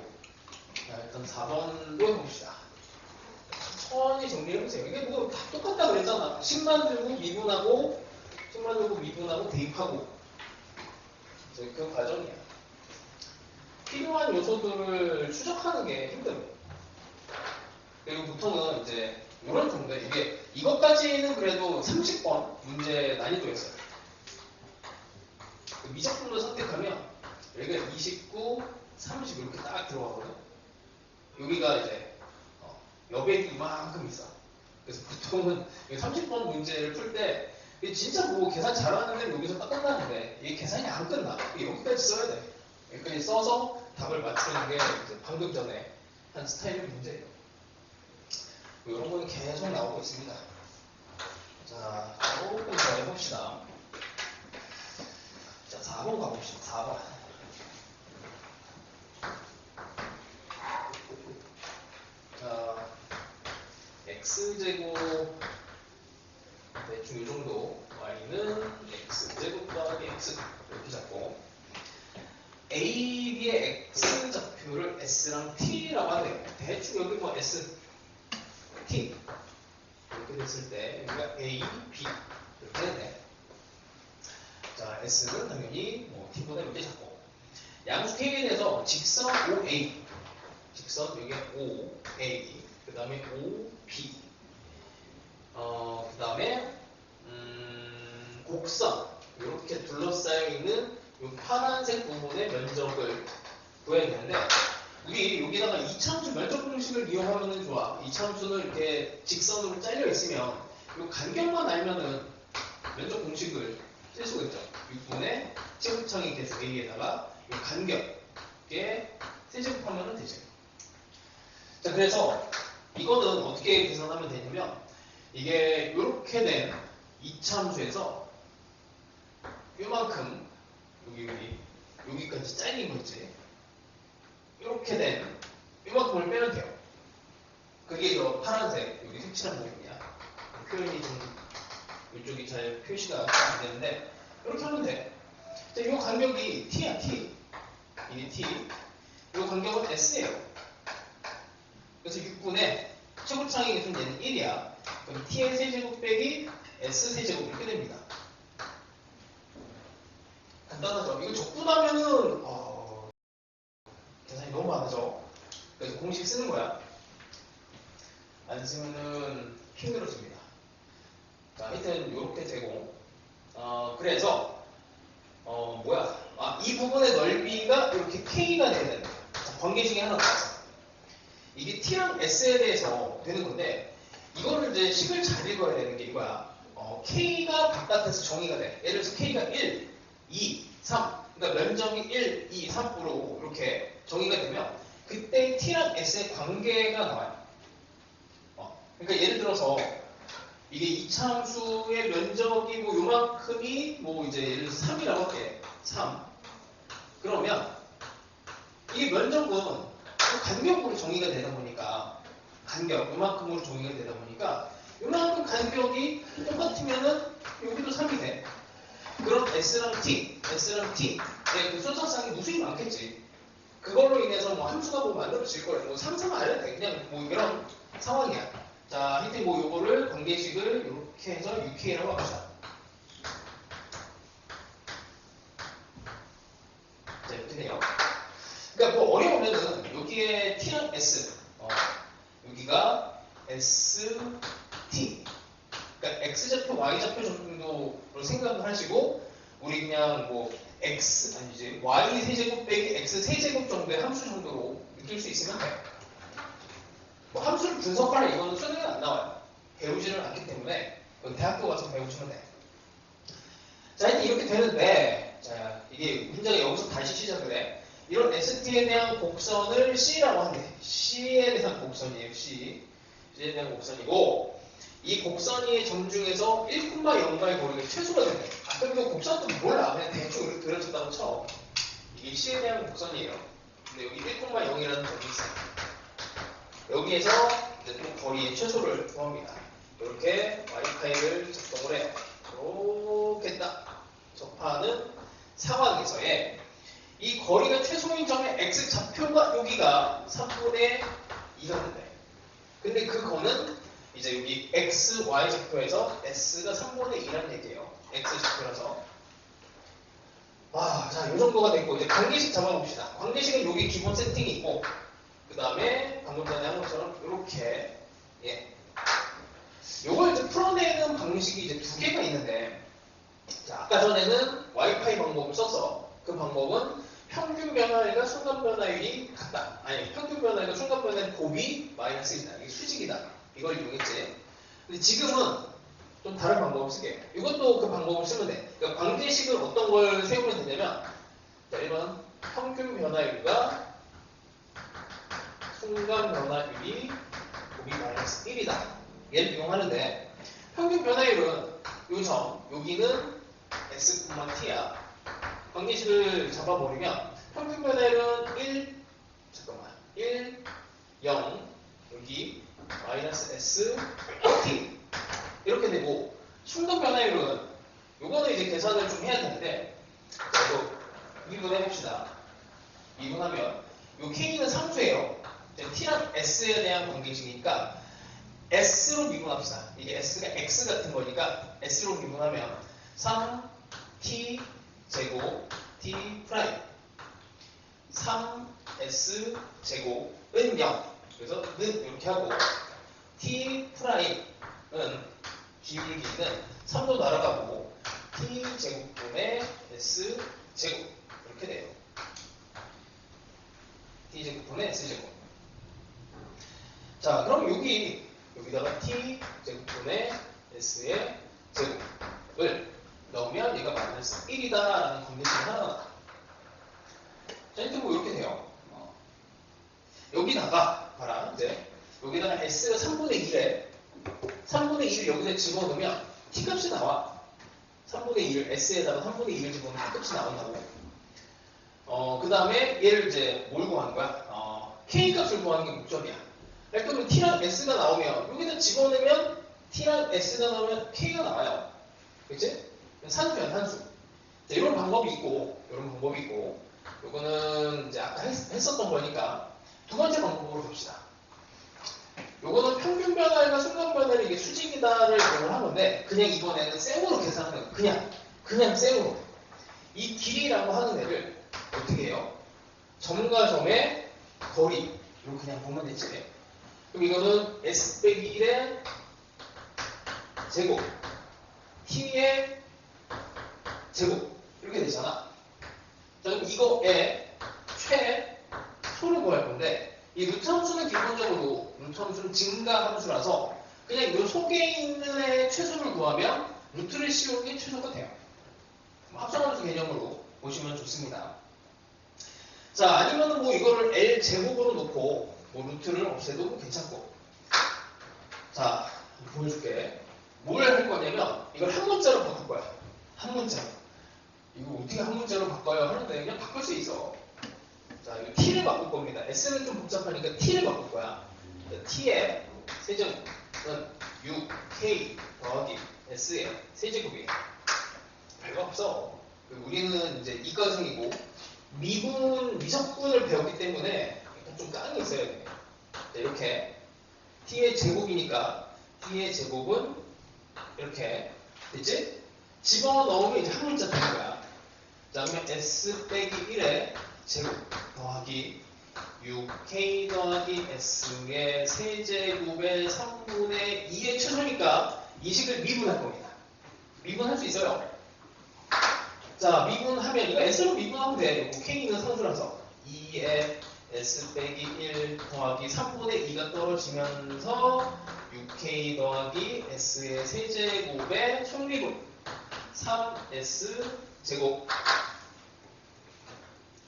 자, 일단 4번도 해봅시다. 천천히 정리해보세요. 이게 뭐 다 똑같다 그랬잖아. 10만 들고 미분하고 10만 들고 미분하고 대입하고 그 과정이야. 필요한 요소들을 추적하는 게 힘들어. 그리고 보통은 이제 이런 정도, 이것까지는 그래도 30번 문제 난이도였어요. 그 미적분을 선택하면 여기가 29, 30 이렇게 딱 들어가거든. 여기가 이제 여백이 이만큼 있어. 그래서 보통은 30번 문제를 풀 때 진짜 뭐 계산 잘하는데 여기서 딱 끝나는데 이게 계산이 안 끝나. 여기까지 써야 돼. 여기까지 써서 답을 맞추는 게 이제 방금 전에 한 스타일의 문제예요. 이런 거는 계속 나오고 있습니다. 자, 조금 더 해봅시다. 자, 4번 가봅시다. 4번. 자, x제곱 대충 이 정도, y는 x제곱 더하기 x 이렇게 잡고 a, b의 x좌표를 s랑 t라고 하네요. 대충 여기 뭐 s, t 이렇게 됐을 때 여기가 a, b 이렇게 되네. 자, s는 당연히 뭐 t보다 이렇게 잡고, 양수 k에 대해서 직선 OA, 직선 여기가 OA, 그 다음에 OB, 그 다음에 곡선 이렇게 둘러싸여 있는 이 파란색 부분의 면적을 구해야 되는데, 우리 여기다가 이차함수 면적 공식을 이용하면 좋아. 이차함수는 이렇게 직선으로 잘려 있으면 이 간격만 알면은 면적 공식을 쓸 수가 있죠. 6분의 제곱창이 계속 A에다가 이 간격에 세제곱하면 되죠. 자, 그래서 이거는 어떻게 계산하면 되냐면, 이게 이렇게 된 이차함수에서 요만큼 여기까지 잘린 거 있지. 이렇게 된 요만큼을 빼면 돼요. 그게 저 파란색 여기 색칠한 부분이야. 표현이 좀 이쪽이 잘 표시가 안 되는데, 이렇게 하면 돼. 자, 이 간격이 t야, t. 이게 t. 이 간격은 s예요. 그래서 6분의 최고차항이 좀 얘는 1이야. 그럼 t의 세제곱 빼기 s 세제곱 이렇게 됩니다. 간단하죠? 이거 적분하면은 계산이 너무 많아져. 그래서 공식 쓰는 거야. 안 쓰면은 힘들어집니다. 자, 하여튼 이렇게 되고 그래서 이 부분의 넓이가 이렇게 k가 돼야 된다. 관계식이 하나 나와서 이게 t랑 s에 대해서 되는 건데 이거를 이제 식을 잘 읽어야 되는 게 이거야. k가 바깥에서 정의가 돼. 예를 들어서 k가 1, 2, 3 그러니까 면적이 1, 2, 3으로 이렇게 정의가 되면 그때 t랑 s의 관계가 나와요. 그러니까 예를 들어서 이게 이차함수의 면적이 뭐 요만큼이 뭐 이제 예를 들어서 3이라고 할게. 3. 그러면 이게 면적은 간격으로 정의가 되다 보니까 요만큼으로 정의가 되다 보니까 요만큼 간격이 똑같으면은 여기도 3이 돼. 그럼 S랑 T 네, 그 순서상에 무수히 많겠지. 그걸로 인해서 뭐 함수가 뭐 만들어질 거야. 뭐 상상은 안 해도 돼. 그냥 뭐 이런 상황이야. 자, 하여튼 뭐 요거를 관계식을 이렇게 해서 UK라고 합시다. 자, 이렇게 돼요. 그러니까 뭐 어려우면은 여기에 T랑 S, 여기가 ST. 그러니까 X좌표, Y좌표 정도로 생각을 하시고 우리 그냥 뭐 X 아니지 Y 세제곱 빼기 X 세제곱 정도의 함수 정도로 느낄 수 있으면 돼. 뭐 함수를 분석하라 이거는 수능에 안 나와요. 배우지를 않기 때문에 그건 대학교 가서 배우시면 돼. 자, 하여튼 이렇게 되는데 자, 이게 문제가 여기서 다시 시작을 해. 이런 ST에 대한 곡선을 C라고 하는데 C에 대한 곡선이에요. C에 대한 곡선이고 이 곡선의 점 중에서 1,0과의 거리가 최소가 되네. 아까 이거 곡선도 몰라. 그냥 대충 이렇게 그려줬다고 쳐. 이게 C에 대한 곡선이에요. 근데 여기 1,0이라는 점이 있어요. 여기에서 이제 또 거리의 최소를 구합니다. 이렇게 와이파이를 작동을 해요. 이렇게 딱 접하는 상황에서의 이 거리가 최소인 점의 x 좌표가 여기가 3분의 2였는데 근데 그 거는 이제 여기 x, y 좌표에서 s가 3분의 2라는 얘기예요. x 좌표라서 자, 이 정도가 됐고 이제 관계식 잡아봅시다. 관계식은 여기 기본 세팅이 있고 그 다음에 방금 전에 한 것처럼 이렇게 요걸 이제 풀어내는 방식이 이제 두 개가 있는데 자, 아까 전에는 와이파이 방법을 써서 그 방법은 평균 변화율과 순간 변화율이 같다. 아니 평균 변화율과 순간 변화율 곱이 마이너스 1이다. 이게 수직이다. 이걸 이용했지. 근데 지금은 좀 다른 방법을 쓸게요. 이것도 그 방법을 쓰면 돼. 그러니까 관계식을 어떤 걸 세우면 되냐면 자, 1번 평균 변화율과 순간 변화율이 곱이 마이너스 1이다. 얘를 이용하는데 평균 변화율은 요 점, 여기는 x, t야. 관계식을 잡아버리면 평균 변화율은 1, 0, 여기 마이너스 s, t 이렇게 되고 순간 변화율은 요거는 이제 계산을 좀 해야 되는데 자, 이거 미분해 봅시다. 미분하면 요 k는 상수예요. t랑 s에 대한 관계식이니까 s로 미분합시다. 이게 s가 x 같은 거니까 s로 미분하면 3t 제곱 t 프라임 3s 제곱은 0. 그래서 는 이렇게 하고 t 프라임은 기울기는 3도 날아가고 t 제곱분의 s 제곱 이렇게 돼요. t 제곱분의 s 제곱. 자, 그럼 여기다가 t 제곱분의 s의 제곱을 넣으면 얘가 마이너스 1이다 라는 관계식이 하나 나와. 자, 이제 뭐 이렇게 돼요. 여기다가 봐라 이제 여기다가 s가 3분의 1에 3분의 2를 여기다 집어넣으면 t 값이 나와. 3분의 2를 s에다가 3분의 2를 집어넣으면 t 값이 나온다고. 그 다음에 얘를 이제 뭘 구하는 거야? k 값을 구하는 게 목적이야. 그러면 t랑 s가 나오면 여기다 집어넣으면 t랑 s가 나오면 k가 나와요. 그치? 산수야 산수. 자, 이런 방법이 있고, 요거는 이제 아까 했었던 거니까 두 번째 방법으로 봅시다. 요거는 평균 변화율과 순간 변화율이 이게 수직이다를 이용을 한 건데, 그냥 이번에는 셈으로 계산하는 거예요. 그냥 셈으로. 이 길이라고 하는 애를 어떻게 해요? 점과 점의 거리. 이거 그냥 보면 되지. 그럼 이거는 S 빼기 1의 제곱, T의 제곱. 이렇게 되잖아. 자, 그럼 이거의 최소를 구할 건데, 이 루트 함수는 기본적으로 루트 함수는 증가 함수라서 그냥 이 속에 있는 애의 최소를 구하면 루트를 씌우는 게 최소가 돼요. 합성함수 개념으로 보시면 좋습니다. 자, 아니면은 뭐 이거를 L 제곱으로 놓고 뭐 루트를 없애도 괜찮고. 자, 보여줄게. 뭘 할 거냐면 이걸 한 문자로 바꿀 거야. 한 문자로. 이거 어떻게 한 문자로 바꿔요? 하는데 그냥 바꿀 수 있어. 자, 이거 T를 바꿀 겁니다. S는 좀 복잡하니까 T를 바꿀 거야. T의 세제곱은 6K 더하기 S의 세제곱이에요. 별거 없어. 우리는 이제 이과생이고 미적분을 배웠기 때문에 좀 깡이 있어야 돼. 자, 이렇게 T의 제곱이니까 T의 제곱은 이렇게 됐지? 집어넣으면 이제 한 문자 되는 거야. 자, 그러면 S 빼기 1의 제곱 더하기 6K 더하기 S의 세제곱의 3분의 2의 최소니까 이 식을 미분할 겁니다. 미분할 수 있어요. 자, 미분하면 이거 S로 미분하면 돼. 이거 K는 상수라서 2의 S 빼기 1 더하기 3분의 2가 떨어지면서 6K 더하기 S의 세제곱의 총미분 3S 제곱.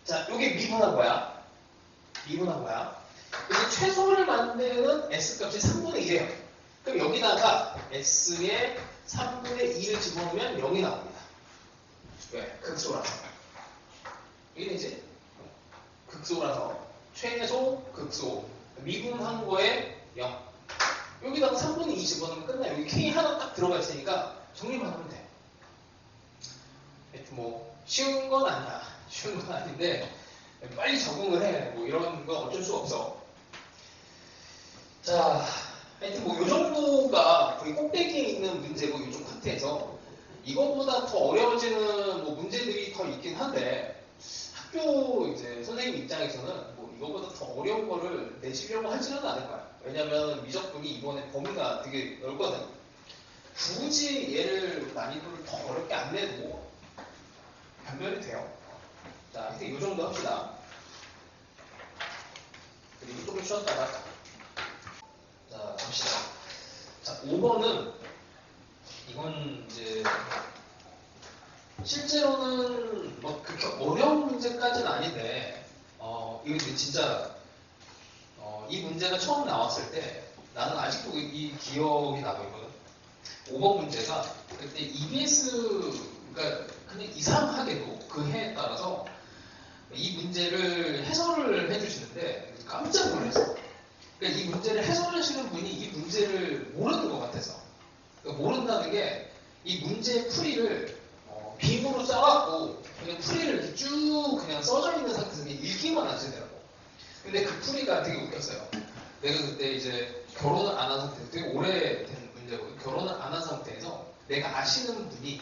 자, 요게 미분한 거야. 그래서 최소를 만드는 S 값이 3분의 1이에요. 그럼 여기다가 S의 3분의 2를 집어넣으면 0이 나옵니다. 왜? 극소라서. 이게 되지? 극소라서. 최소, 극소. 미분한 거에 0. 여기다가 3분의 2 집어넣으면 끝나요. 여기 K 하나 딱 들어가 있으니까 정리만 하면 돼. 뭐 쉬운 건 아니야. 쉬운 건 아닌데 빨리 적응을 해. 뭐 이런 건 어쩔 수 없어. 자, 하여튼 뭐 요 정도가 거의 꼭대기에 있는 문제고 이쪽 파트에서 이거보다 더 어려워지는 뭐 문제들이 더 있긴 한데 학교 이제 선생님 입장에서는 뭐 이거보다 더 어려운 거를 내시려고 하지는 않을 거야. 왜냐면 미적분이 이번에 범위가 되게 넓거든. 굳이 얘를 난이도를 더 어렵게 안 내도 변별이 돼요. 자, 하여튼 이 정도 합시다. 그리고 조금 쉬었다가 자, 봅시다. 자, 5번은 이건 이제 실제로는 뭐 그렇게 어려운 문제까지는 아닌데 이거 진짜 이 문제가 처음 나왔을 때 나는 아직도 이 기억이 나고 있거든. 5번 문제가 그때 EBS가 그냥 이상하게도 그 해에 따라서 이 문제를 해설을 해주시는데 깜짝 놀랐어. 그러니까 이 문제를 해설하시는 분이 이 문제를 모르는 것 같아서. 그러니까 모른다는 게 이 문제의 풀이를 빔으로 써갖고 그냥 풀이를 이렇게 쭉 그냥 써져 있는 상태에서 그냥 읽기만 하시더라고. 근데 그 풀이가 되게 웃겼어요. 내가 그때 이제 결혼을 안 한 상태에서 되게 오래된 문제거든요. 결혼을 안 한 상태에서 내가 아시는 분이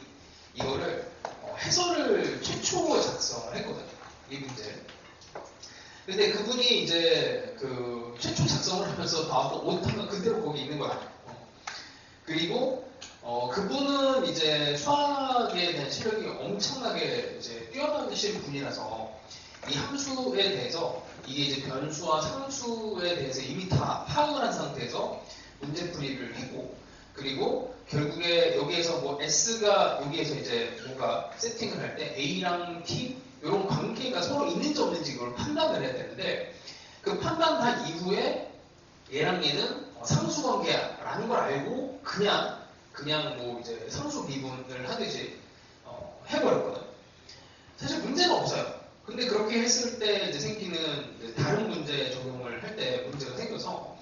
이거를 해설을 최초 작성을 했거든요. 이 문제를. 근데 그분이 이제 그 최초 작성을 하면서 나왔던 오타가 그대로 거기 있는 거야. 그리고 그분은 이제 수학에 대한 실력이 엄청나게 이제 뛰어나신 분이라서 이 함수에 대해서 이게 이제 변수와 상수에 대해서 이미 다 파악을 한 상태에서 문제풀이를 했고, 그리고 결국에 여기에서 뭐 S가 여기에서 이제 뭔가 세팅을 할 때 A랑 T 이런 관계가 서로 있는지 없는지 이걸 판단을 해야 되는데, 그 판단한 이후에 얘랑 얘는 상수 관계야 라는 걸 알고 그냥 뭐 이제 상수 미분을 하듯이 해버렸거든. 사실 문제는 없어요. 근데 그렇게 했을 때 이제 생기는 이제 다른 문제 적용을 할 때 문제가 생겨서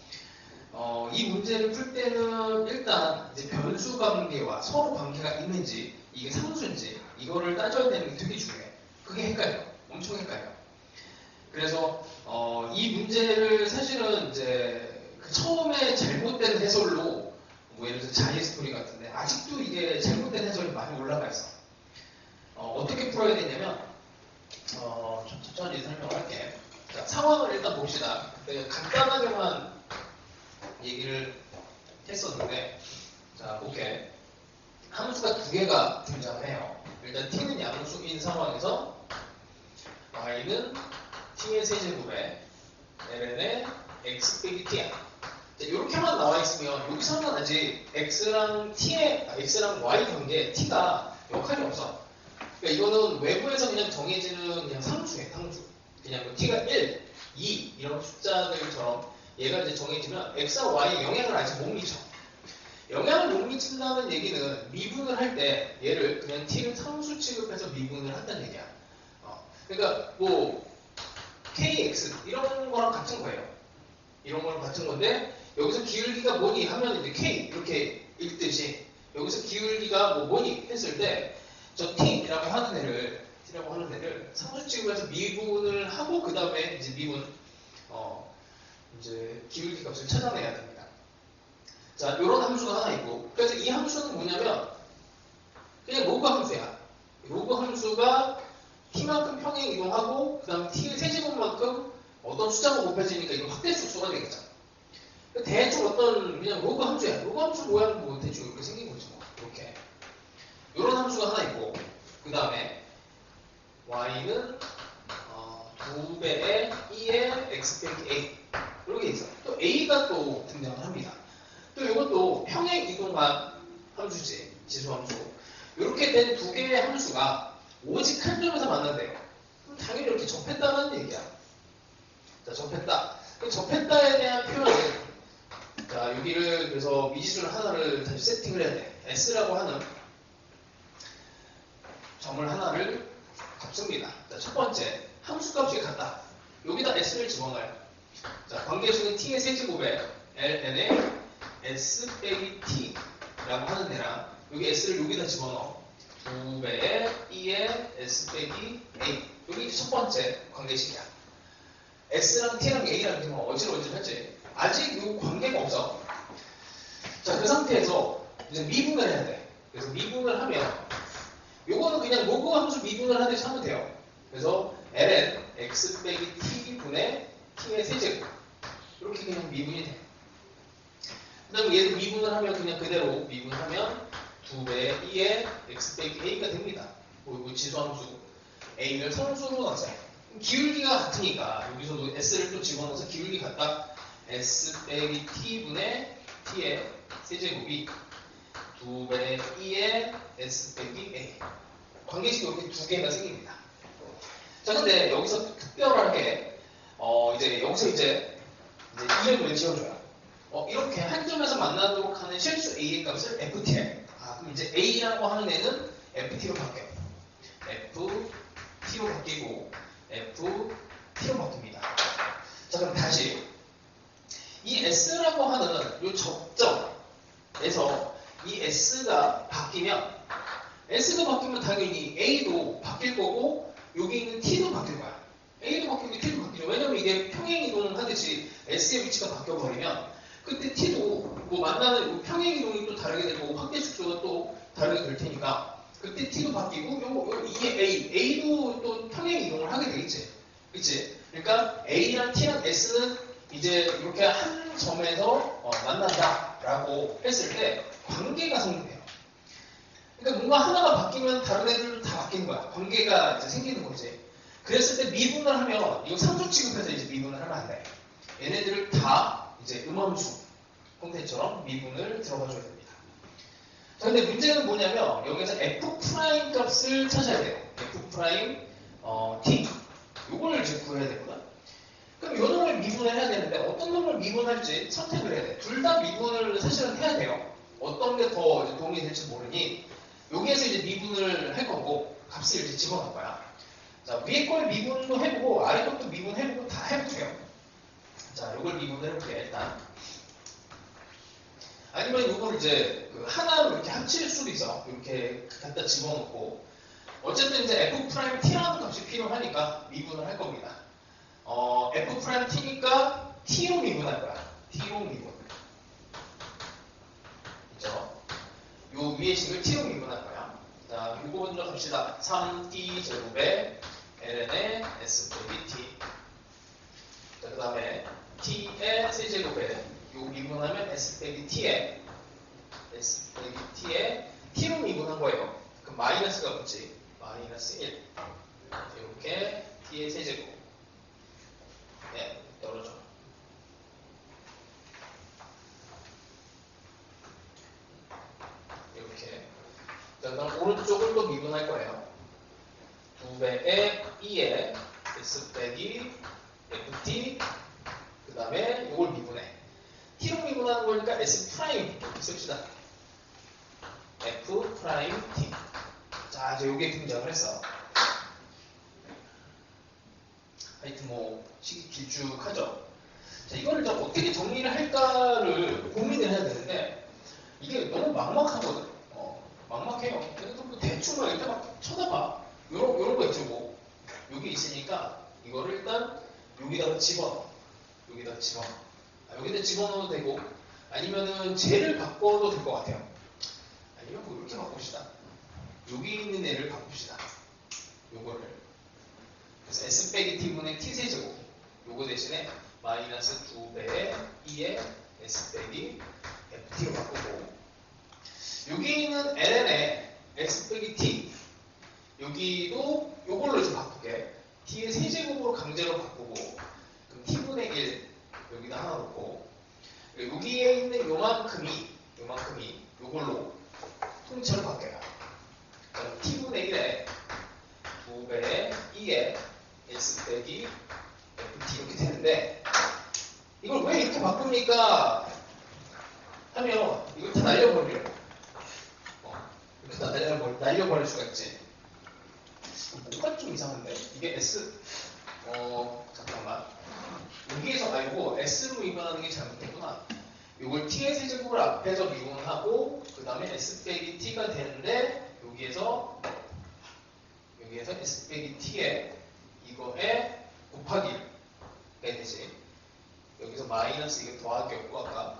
이 문제를 풀 때는 일단 이제 변수 관계와 서로 관계가 있는지 이게 상수인지 이거를 따져야 되는 게 되게 중요해. 그게 헷갈려. 엄청 헷갈려. 그래서 이 문제를 사실은 이제 그 처음에 잘못된 해설로 뭐 예를 들어서 자이 스토리 같은데 아직도 이게 잘못된 해설이 많이 올라가 있어. 어떻게 풀어야 되냐면 좀 천천히 설명을 할게. 자, 상황을 일단 봅시다. 내가 간단하게만 얘기를 했었는데, 자, 볼게. 함수가 두 개가 등장을 해요. 일단 t는 양수인 상황에서 y는 t의 세제곱에 ln의 x 빼기 t야. 이렇게만 나와 있으면 여기서는 아직 x랑 y 관계에 t가 역할이 없어. 그러니까 이거는 외부에서 그냥 정해지는 그냥 상수예요, 상수. 그냥 뭐 t가 1, 2 이런 숫자들처럼 얘가 이제 정해지면 x와 y에 영향을 아직 못 미쳐. 영향을 못 미친다는 얘기는 미분을 할 때 얘를 그냥 t를 상수 취급해서 미분을 한다는 얘기야. 그러니까 뭐 kx 이런 거랑 같은 거예요. 이런 거랑 같은 건데 여기서 기울기가 뭐니 하면 이제 k 이렇게 읽듯이 여기서 기울기가 뭐 뭐니 했을 때 저 t라고 하는 애를 상수 취급해서 미분을 하고 그 다음에 이제 미분 이제 기울기 값을 찾아내야 됩니다. 자, 이런 함수가 하나 있고, 그래서 이 함수는 뭐냐면 그냥 로그 함수야. 로그 함수가 t만큼 평행 이동하고 그 다음 t의 세제곱만큼 어떤 숫자가 곱해지니까 이거 확대 축소가 되겠죠. 대충 어떤 그냥 로그 함수야. 로그 함수 모양은 뭐 대충 이렇게 생긴 거죠. 이렇게 이런 함수가 하나 있고, 그 다음에 y는 2배의 2의 x 빼기 a 이렇게 있어. 또 a가 또 등장을 합니다. 또 이것도 평행 이동한 함수지, 지수함수. 이렇게 된 두 개의 함수가 오직 한 점에서 만난대요. 그럼 당연히 이렇게 접했다는 얘기야. 자, 접했다. 그 접했다에 대한 표현은, 자, 여기를 그래서 미지수를 하나를 다시 세팅을 해야 돼. s라고 하는 점을 하나를 값습니다. 자, 첫 번째, 함수값이 같다. 여기다 s를 집어넣어요. 자, 관계수는 t의 세제곱에 ln의 s 빼기 t라고 하는 애랑 여기 s를 여기다 집어넣어. 2배의 2의 s 빼기 a. 여기 이제 첫 번째 관계식이야. s랑 t랑 a랑 이렇게 어질어질하지. 아직 이 관계가 없어. 자, 그 상태에서 이제 미분을 해야 돼. 그래서 미분을 하면 요거는 그냥 로그 함수 미분을 하듯이 하면 돼요. 그래서 ln x 빼기 t분의 t의 세제곱 이렇게 그냥 미분이 돼. 그 다음에 얘도 미분을 하면 그냥 그대로 미분하면 2배의 2의 x 빼기 a가 됩니다. 그리고 지수함수 a를 상수로 넣었어요. 기울기가 같으니까 여기서도 s를 또 집어넣어서 기울기 같다. s 빼기 t분의 t의 세제곱이 2배의 2의 s 빼기 a. 관계식이 이렇게 두 개가 생깁니다. 자, 근데 여기서 특별하게 여기서 이제 이름을 지어줘요. 이렇게 한 점에서 만나도록 하는 실수 a의 값을 ft해. 그럼 이제 a라고 하는 애는 ft로 바뀌어요. ft로 바뀌고 ft로 바뀝니다. 자, 그럼 다시 이 s라고 하는 이 접점에서 이 s가 바뀌면 당연히 a도 바뀔 거고 여기 있는 t도 바뀔 거야. a도 바뀌고 t도 바뀌죠. 왜냐면 이게 평행 이동을 하듯이 s의 위치가 바뀌어버리면 그때 t도 뭐 만나는 평행 이동이 또 다르게 되고 확대 축소가 또 다르게 될 테니까 그때 t도 바뀌고 이게 a도 또 평행 이동을 하게 되겠지. 그치? 그러니까 a랑 t랑 s는 이제 이렇게 한 점에서 만난다라고 했을 때 관계가 성립해요. 그러니까 뭔가 하나가 바뀌면 다른 애들도 다 바뀌는 거야. 관계가 이제 생기는 거지. 그랬을 때 미분을 하면 이거 상수 취급해서 이제 미분을 하면 안 돼. 얘네들을 다 이제 음함수 형태처럼 미분을 들어가줘야 됩니다. 자, 근데 문제는 뭐냐면 여기서 f' 값을 찾아야 돼요. f' t 요걸 이제 구해야 되거든. 그럼 요 놈을 미분을 해야 되는데 어떤 놈을 미분할지 선택을 해야 돼. 둘 다 미분을 사실은 해야 돼요. 어떤 게 더 도움이 될지 모르니 여기에서 이제 미분을 할 거고 값을 이제 집어넣을 거야. 자, 위에 걸 미분도 해보고 아래 것도 미분해보고 다 해보세요. 자, 요걸 미분을 해볼게요. 일단 아니면 이걸 이제 그 하나로 이렇게 합칠 수도 있어. 이렇게 갖다 집어넣고. 어쨌든 이제 f't라는 값이 필요하니까 미분을 할 겁니다. f't니까 t로 미분할 거야. t로 미분. 그죠? 요 위의 식을 t로 미분할 거야. 자, 요거 먼저 갑시다. 3t 제곱에 ln의 s 빼기 t. 자, 그 다음에 t의 세제곱에 요 미분하면 s 빼기 t에 s 빼기 t에 t로 미분한 거예요. 그럼 마이너스가 붙지. 마이너스 1. 이렇게 t의 세제곱. 네, 떨어져. 이렇게. 자, 그다음 오른쪽을 또 미분할 거예요. 2배의 2에 s 빼기 ft. 그 다음에 이걸 미분해. t로 미분하는 거니까 s 프라임 이렇게 씁시다. f 프라임 t. 자, 이제 요게 등장을 했어. 하여튼 뭐 식이 길쭉하죠. 자, 이거를 어떻게 정리를 할까를 고민을 해야 되는데 이게 너무 막막하거든. 막막해요. 그래서 뭐 대충 막 이렇게 막 쳐다봐. 요런 거 있죠. 뭐 여기 있으니까 이거를 일단 여기다가 집어넣어. 여기다 집어넣어. 여기다 집어넣어도 되고 아니면은 쟤를 바꿔도 될 것 같아요. 아니면 뭐 이렇게 바꿉시다. 여기 있는 애를 바꿉시다. 요거를. 그래서 s 빼기 t분의 t 세제곱. 요거 대신에 마이너스 2배의 2의 s 빼기 ft로 바꾸고 여기 있는 ln의 x 빼기 t 여기도 요걸로 좀 바꿀게. t의 세제곱으로 강제로 바꾸고 그럼 t분의 1 여기다 하나 놓고 여기에 있는 요만큼이 요걸로 통째로 바뀌어요. 그럼 t분의 1에 2배의 2에 s 빼기 ft 이렇게 되는데 이걸 왜 이렇게 바꿉니까? 하면 이걸 다 날려버려요. 이렇게 다 날려버릴 수가 있지. 뭔가 좀 이상한데? 이게 s 잠깐만 여기에서 말고 s로 미분하는 게 잘못됐구나. 이걸 t의 세제곱을 앞에서 미분하고 그 다음에 s 빼기 t가 되는데 여기에서 s 빼기 t에 이거에 곱하기가 되지. 여기서 마이너스 이게 더하기였고 아까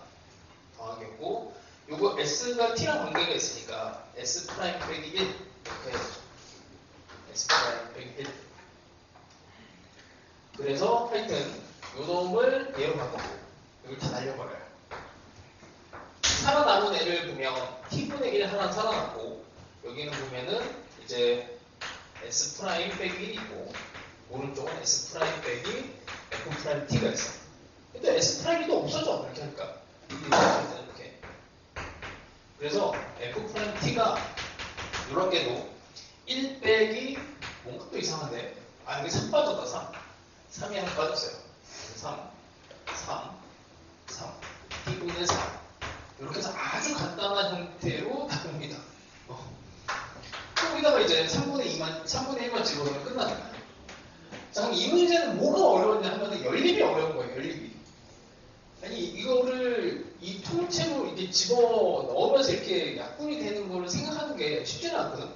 더하기였고 요거 s가 t랑 관계가 있으니까 s 프라임 빼기 1 이렇게 해야죠. s 프라임 빼기 1. 그래서 하여튼 요 놈을 얘로 바꾸고 이걸 다 날려버려요. 살아남은 애를 보면 t분의 1 하나 살아남고 여기는 보면은 이제 s 프라임 빼기 1이고 오른쪽은 s 프라임 빼기 f 프라임 t가 있어. 근데 s 프라임이 또 없어져 이렇게 하니까 이렇게. 그래서 f 프라임 t가 이런 게도 1 빼기 뭔가 또 이상한데 여기 3 빠졌다 3이 하나 빠졌어요. 3 t분의 3 이렇게 해서 아주 간단한 형태로 나옵니다. 여기다가 이제 3분의 1만 집어넣으면 끝나는 거예요. 자, 그럼 이 문제는 뭐가 어려웠냐 하면 연립이 어려운 거예요. 연립이. 아니 이거를 이 통째로 이렇게 집어넣으면서 이렇게 약분이 되는 거를 생각하는 게 쉽지는 않거든.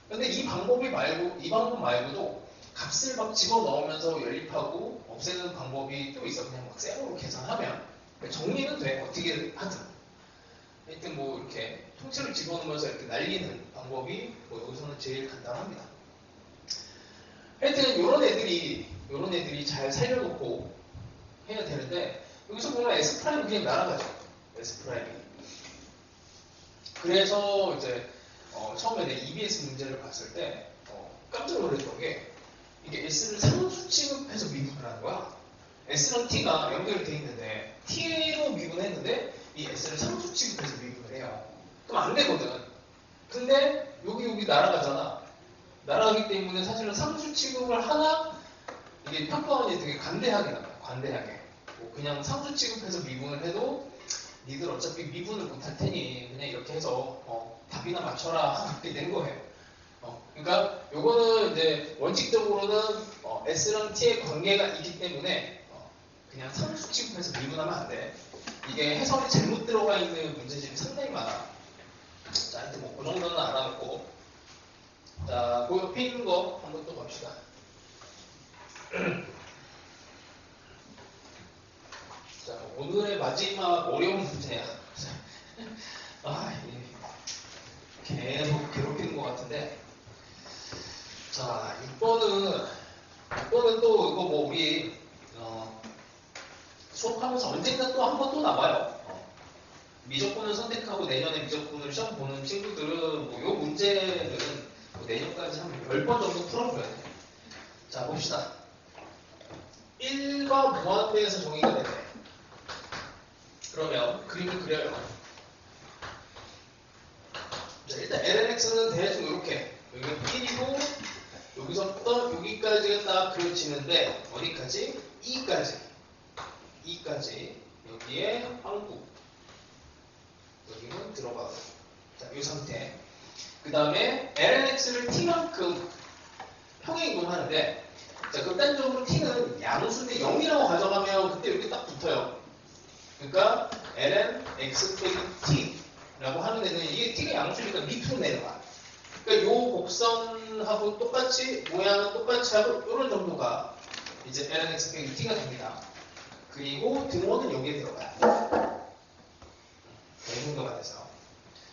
근데 이 방법 말고도 값을 막 집어넣으면서 연립하고 없애는 방법이 또 있어. 그냥 막 쌩으로 계산하면 정리는 돼. 어떻게 하든. 하여튼 뭐 이렇게 통째로 집어넣으면서 이렇게 날리는 방법이 뭐 여기서는 제일 간단합니다. 하여튼 요런 애들이 잘 살려놓고 해야 되는데 여기서 보면 S 프라임이 그냥 날아가죠. S 프라임이. 그래서 이제 처음에 내 EBS 문제를 봤을 때 깜짝 놀랐던 게 이게 S를 상수 취급해서 미분을 하는 거야. S랑 T가 연결되어 있는데 T로 미분했는데 이 S를 상수 취급해서 미분을 해요. 그럼 안 되거든. 근데 여기 날아가잖아. 날아가기 때문에 사실은 상수 취급을 하나 이게 평가원이 되게 관대하게 나와요. 관대하게. 뭐 그냥 상수 취급해서 미분을 해도 니들 어차피 미분을 못할 테니 그냥 이렇게 해서 답이나 맞춰라 이렇게 된 거예요. 그러니까 요거는 이제 원칙적으로는 S랑 T의 관계가 있기 때문에 그냥 상수 취급해서 미분하면 안 돼. 이게 해석이 잘못 들어가 있는 문제집이 상당히 많아. 자, 하여튼 뭐, 그 정도는 알아놓고. 자, 그 옆에 있는 거 한번 또 봅시다. 자, 오늘의 마지막 어려운 문제야. 아, 계속 괴롭히는 것 같은데. 자, 6번은 또 이거 뭐 우리 수업하면서 언젠가 또 한 번 또 나와요. 미적분을 선택하고 내년에 미적분을 시험 보는 친구들은 뭐 요 문제는 뭐 내년까지 한 10번 정도 풀어줘야 돼. 자, 봅시다. 1과 무한대에서 정의가 되네. 그러면 그림을 그려요. 자, 일단 lnx는 대충 이렇게 여기가 1이고 여기서부터 여기까지가 딱 그려지는데 어디까지? 2까지 여기에 항구 여기는 들어가고 자, 이 상태 그 다음에 lnx를 t만큼 평행이동하는데 자, 극단적으로 t는 양수인데 0이라고 가져가면 그때 이렇게 딱 붙어요. 그러니까 ln x 빼기 t라고 하는 데는 이게 t가 양수니까 밑으로 내려가. 그러니까 요 곡선하고 똑같이 모양은 똑같이 하고 이런 정도가 이제 ln x 빼기 t가 됩니다. 그리고 등호는 여기에 들어가요. 이 정도가 돼서.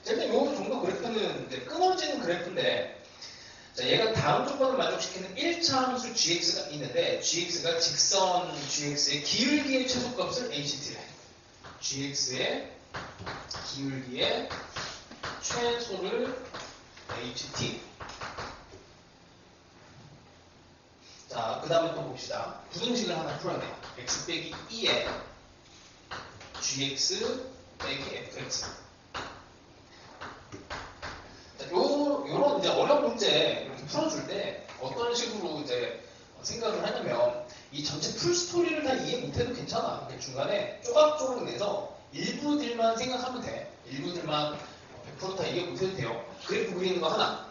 일단 요 정도 그래프는 이제 끊어지는 그래프인데 자, 얘가 다음 조건을 만족시키는 1차 함수 gx가 있는데 gx가 직선 gx의 기울기의 최소값을 ht래. gx의 기울기의 최소를 ht. 자, 그 다음에 또 봅시다. 부등식을 하나 풀어야 돼요. x 빼기 2에 gx 빼기 fx. 자, 요런 이제 어려운 문제 이렇게 풀어줄 때 어떤 식으로 이제 생각을 하냐면 이 전체 풀스토리를 다 이해 못해도 괜찮아. 중간에 조각조각 내서 일부들만 생각하면 돼. 일부들만 100% 다 이해 못해도 돼요. 그래프 그리는 거 하나,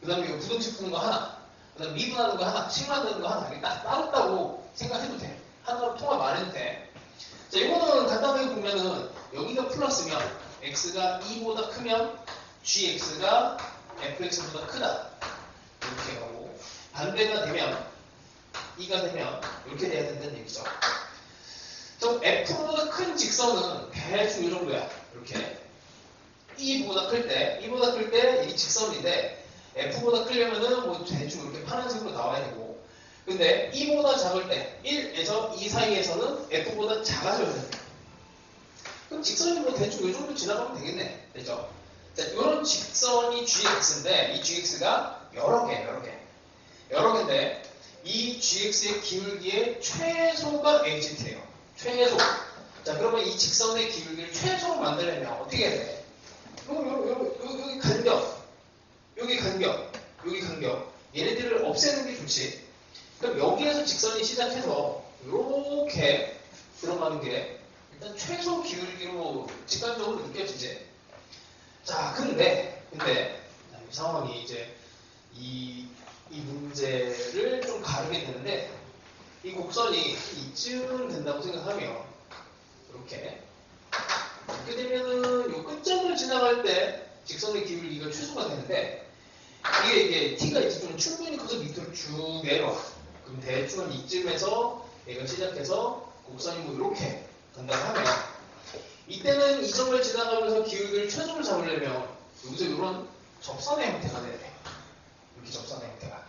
그 다음에 부등식 푸는 거 하나, 그 다음에 미분하는 거 하나, 식 만드는 거 하나, 이게 딱 따로따로 생각해도 돼. 하나로 통합 안 해도 돼. 자, 이거는 간단하게 보면은 여기가 플러스면 x가 2보다 크면 gx가 fx보다 크다. 이렇게 하고 반대가 되면 2가 되면 이렇게 돼야 된다는 얘기죠. 좀 f보다 큰 직선은 대충 이 정도야. 이렇게 2보다 클 때 이 직선인데 f보다 크려면은 뭐 대충 이렇게 파란색으로 나와야 되고 근데 2보다 작을 때 1에서 2 사이에서는 f보다 작아져야 돼. 그럼 직선이 뭐 대충 이 정도 지나가면 되겠네. 되죠? 자, 이런 직선이 gx인데 이 gx가 여러 개인데 이 gx의 기울기의 최소가 ht예요. 최소. 자, 그러면 이 직선의 기울기를 최소로 만들려면 어떻게 해야 돼? 여기 간격. 얘네들을 없애는 게 좋지. 그럼 여기에서 직선이 시작해서 이렇게 들어가는 게 일단 최소 기울기로 직관적으로 느껴지지. 자, 근데 이 상황이 이제 이 문제를 좀 가르게 되는데 이 곡선이 이쯤 된다고 생각하면 이렇게 되면은 이 끝점을 지나갈 때 직선의 기울기가 최소가 되는데 이게 t가 이제 좀 충분히 커서 밑으로 쭉 내려와. 그럼 대충 한 이쯤에서 얘가 시작해서 곡선이 뭐 이렇게 간다고 하면 이때는 이 점을 지나가면서 기울기를 최소를 잡으려면 여기서 이런 접선의 형태가 돼야 돼. 이렇게 접선의 형태가.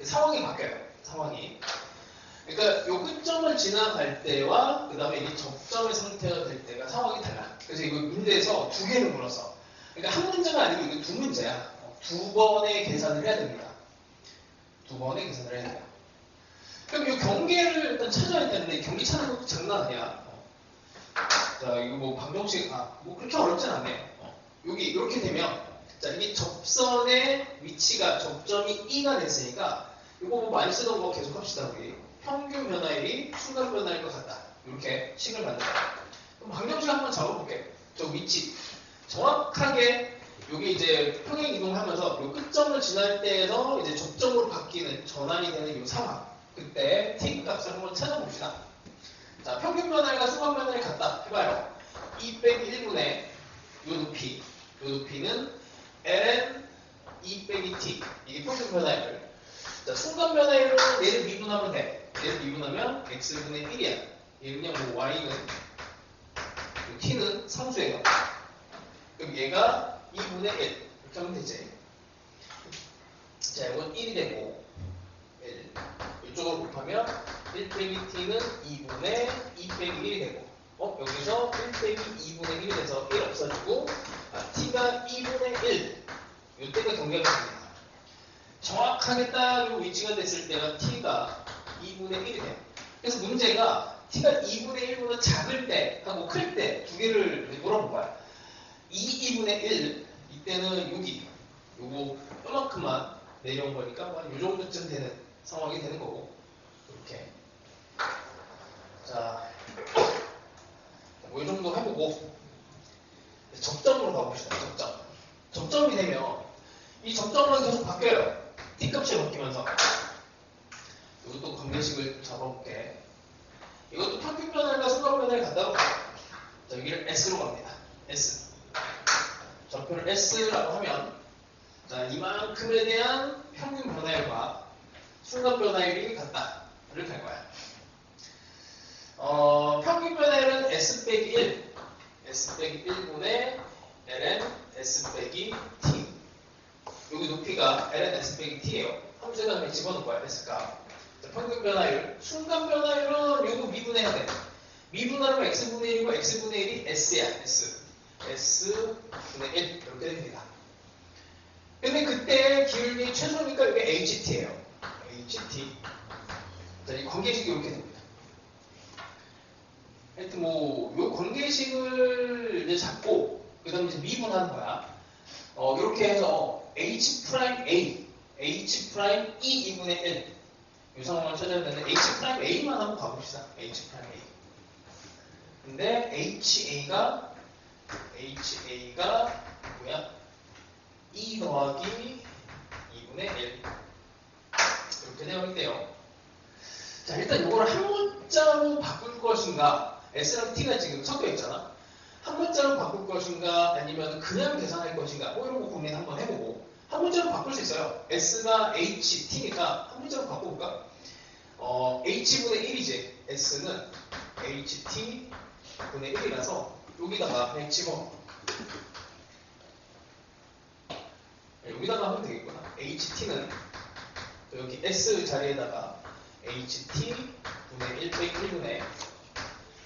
상황이 바뀌어요. 상황이. 그러니까 이 끝점을 지나갈 때와 그 다음에 이 접점의 상태가 될 때가 상황이 달라. 그래서 이거 문제에서 두 개를 물었어. 그러니까 한 문제가 아니고 이거 두 문제야. 두 번의 계산을 해야 됩니다. 두 번의 계산을 해야 돼요. 그럼 이 경계를 일단 찾아야 되는데 경계 찾는 것도 장난 아니야. 자, 이거 뭐 방정식, 뭐 그렇게 어렵진 않네. 여기 이렇게 되면, 자, 이게 접선의 위치가 접점이 2가 됐으니까, 이거 뭐 많이 쓰던 거 계속 합시다, 우리. 평균 변화율이 순간 변화율과 같다. 이렇게 식을 만든다. 그럼 방정식 한번 잡아볼게. 저 위치. 정확하게, 여기 이제 평행 이동하면서 이 끝점을 지날 때에서 이제 접점으로 바뀌는 전환이 되는 이 상황. 그때 t 값을 한번 찾아봅시다. 자, 평균 변화율과 순간 변화율이 같다. 해봐요. 2 빼기 1분의 요 높이. 요 높이는 ln 2 빼기 t. 이게 평균 변화율. 자, 순간 변화율은 얘를 미분하면 돼. 얘를 미분하면 x분의 1이야. 얘는요, 뭐 y는 t는 상수예요. 그럼 얘가 2분의 1 이렇게 하면 되지. 자, 이건 1이 되고 1 이쪽으로 곱하면 1 빼기 t는 2분의 2 빼기 1이 되고 여기서 1 빼기 2분의 1이 돼서 1 없어지고 t가 2분의 1 이때가 경계가 됩니다. 정확하게 딱 이 위치가 됐을 때가 t가 2분의 1이 돼요. 그래서 문제가 t가 2분의 1보다 작을 때 하고 클 때 두 개를 물어본 거야. 2분의 1 이때는 여기 요거 요만큼만 내려온 거니까 요 정도쯤 되는 상황이 되는 거고 이렇게 자, 뭐 이 정도 해보고 접점으로 가봅시다. 접점이 되면 이 접점은 계속 바뀌어요. t값이 바뀌면서 이것도 관계식을 잡아볼게. 이것도 평균 변화율과 순간 변화율이 같다고 봐요. 자, 여기를 S로 갑니다. S. 좌표를 S라고 하면 자, 이만큼에 대한 평균 변화율과 순간 변화율이 같다. 이렇게 할 거야. 평균 변화율은 S 빼기 1. S 빼기 1분의 ln S 빼기 T. 여기 높이가 ln S 빼기 T예요. 함수에다 그냥 집어넣을 거야. S가. 평균 변화율, 순간 변화율은 요거 미분해야 돼. 미분하면 x분의 1이고 x분의 1이 s야. s분의 1 이렇게 됩니다. 근데 그때 기울기 최소니까 이게 ht예요. ht. 자, 이 관계식이 이렇게 됩니다. 하여튼 요 관계식을 이제 잡고 그 다음에 이제 미분하는 거야. 이렇게 해서 h'(a), h'(e) 2분의 1 이 상황을 찾아야 되는데 H'A만 한번 가봅시다. H'A. 근데 HA가 뭐야? 2 더하기 2분의 1 이렇게 되어 있대요. 자, 일단 이걸 한 문자로 바꿀 것인가 S랑 T가 지금 섞여 있잖아. 한 문자로 바꿀 것인가 아니면 그냥 계산할 것인가 이런 거 고민 한번 해보고 한 문자로 바꿀 수 있어요. S가 HT니까 한 문자로 바꿔볼까? H분의 1이지. S는 HT분의 1이라서 여기다가 그냥 집어넣어. 여기다가 하면 되겠구나. HT는 여기 S 자리에다가 HT분의 1 빼기 1분의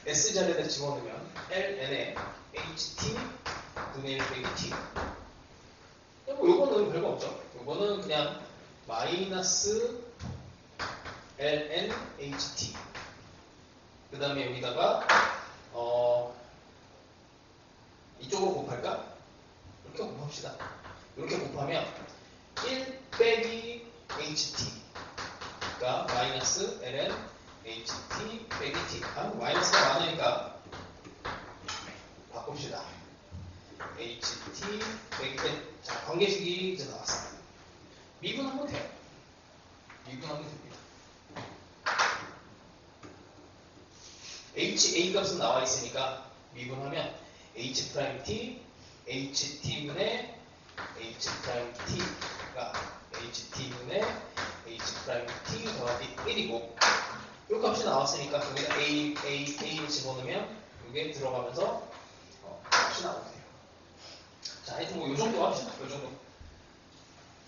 S 자리에다 집어넣으면 ln에 HT분의 1 빼기 T. 요거는 별거 없죠. 요거는 그냥 마이너스 ln ht. 그 다음에 여기다가 이쪽으로 곱할까? 이렇게 곱합시다. 이렇게 곱하면 1 빼기 ht가 마이너스 ln ht 빼기 t. 마이너스가 많으니까 바꿉시다. ht 빼기 1. 자, 관계식이 이제 나왔어. 미분하면 돼요. 미분하면 됩니다. HA 값은 나와 있으니까 미분하면 H'T, HT분의 H'T가 HT분의 H'T 더하기 1이고 이 값이 나왔으니까 여기다 A 집어넣으면 이게 들어가면서 값이 나오네요. 자, 하여튼 뭐 요 정도 합시다. 요 정도.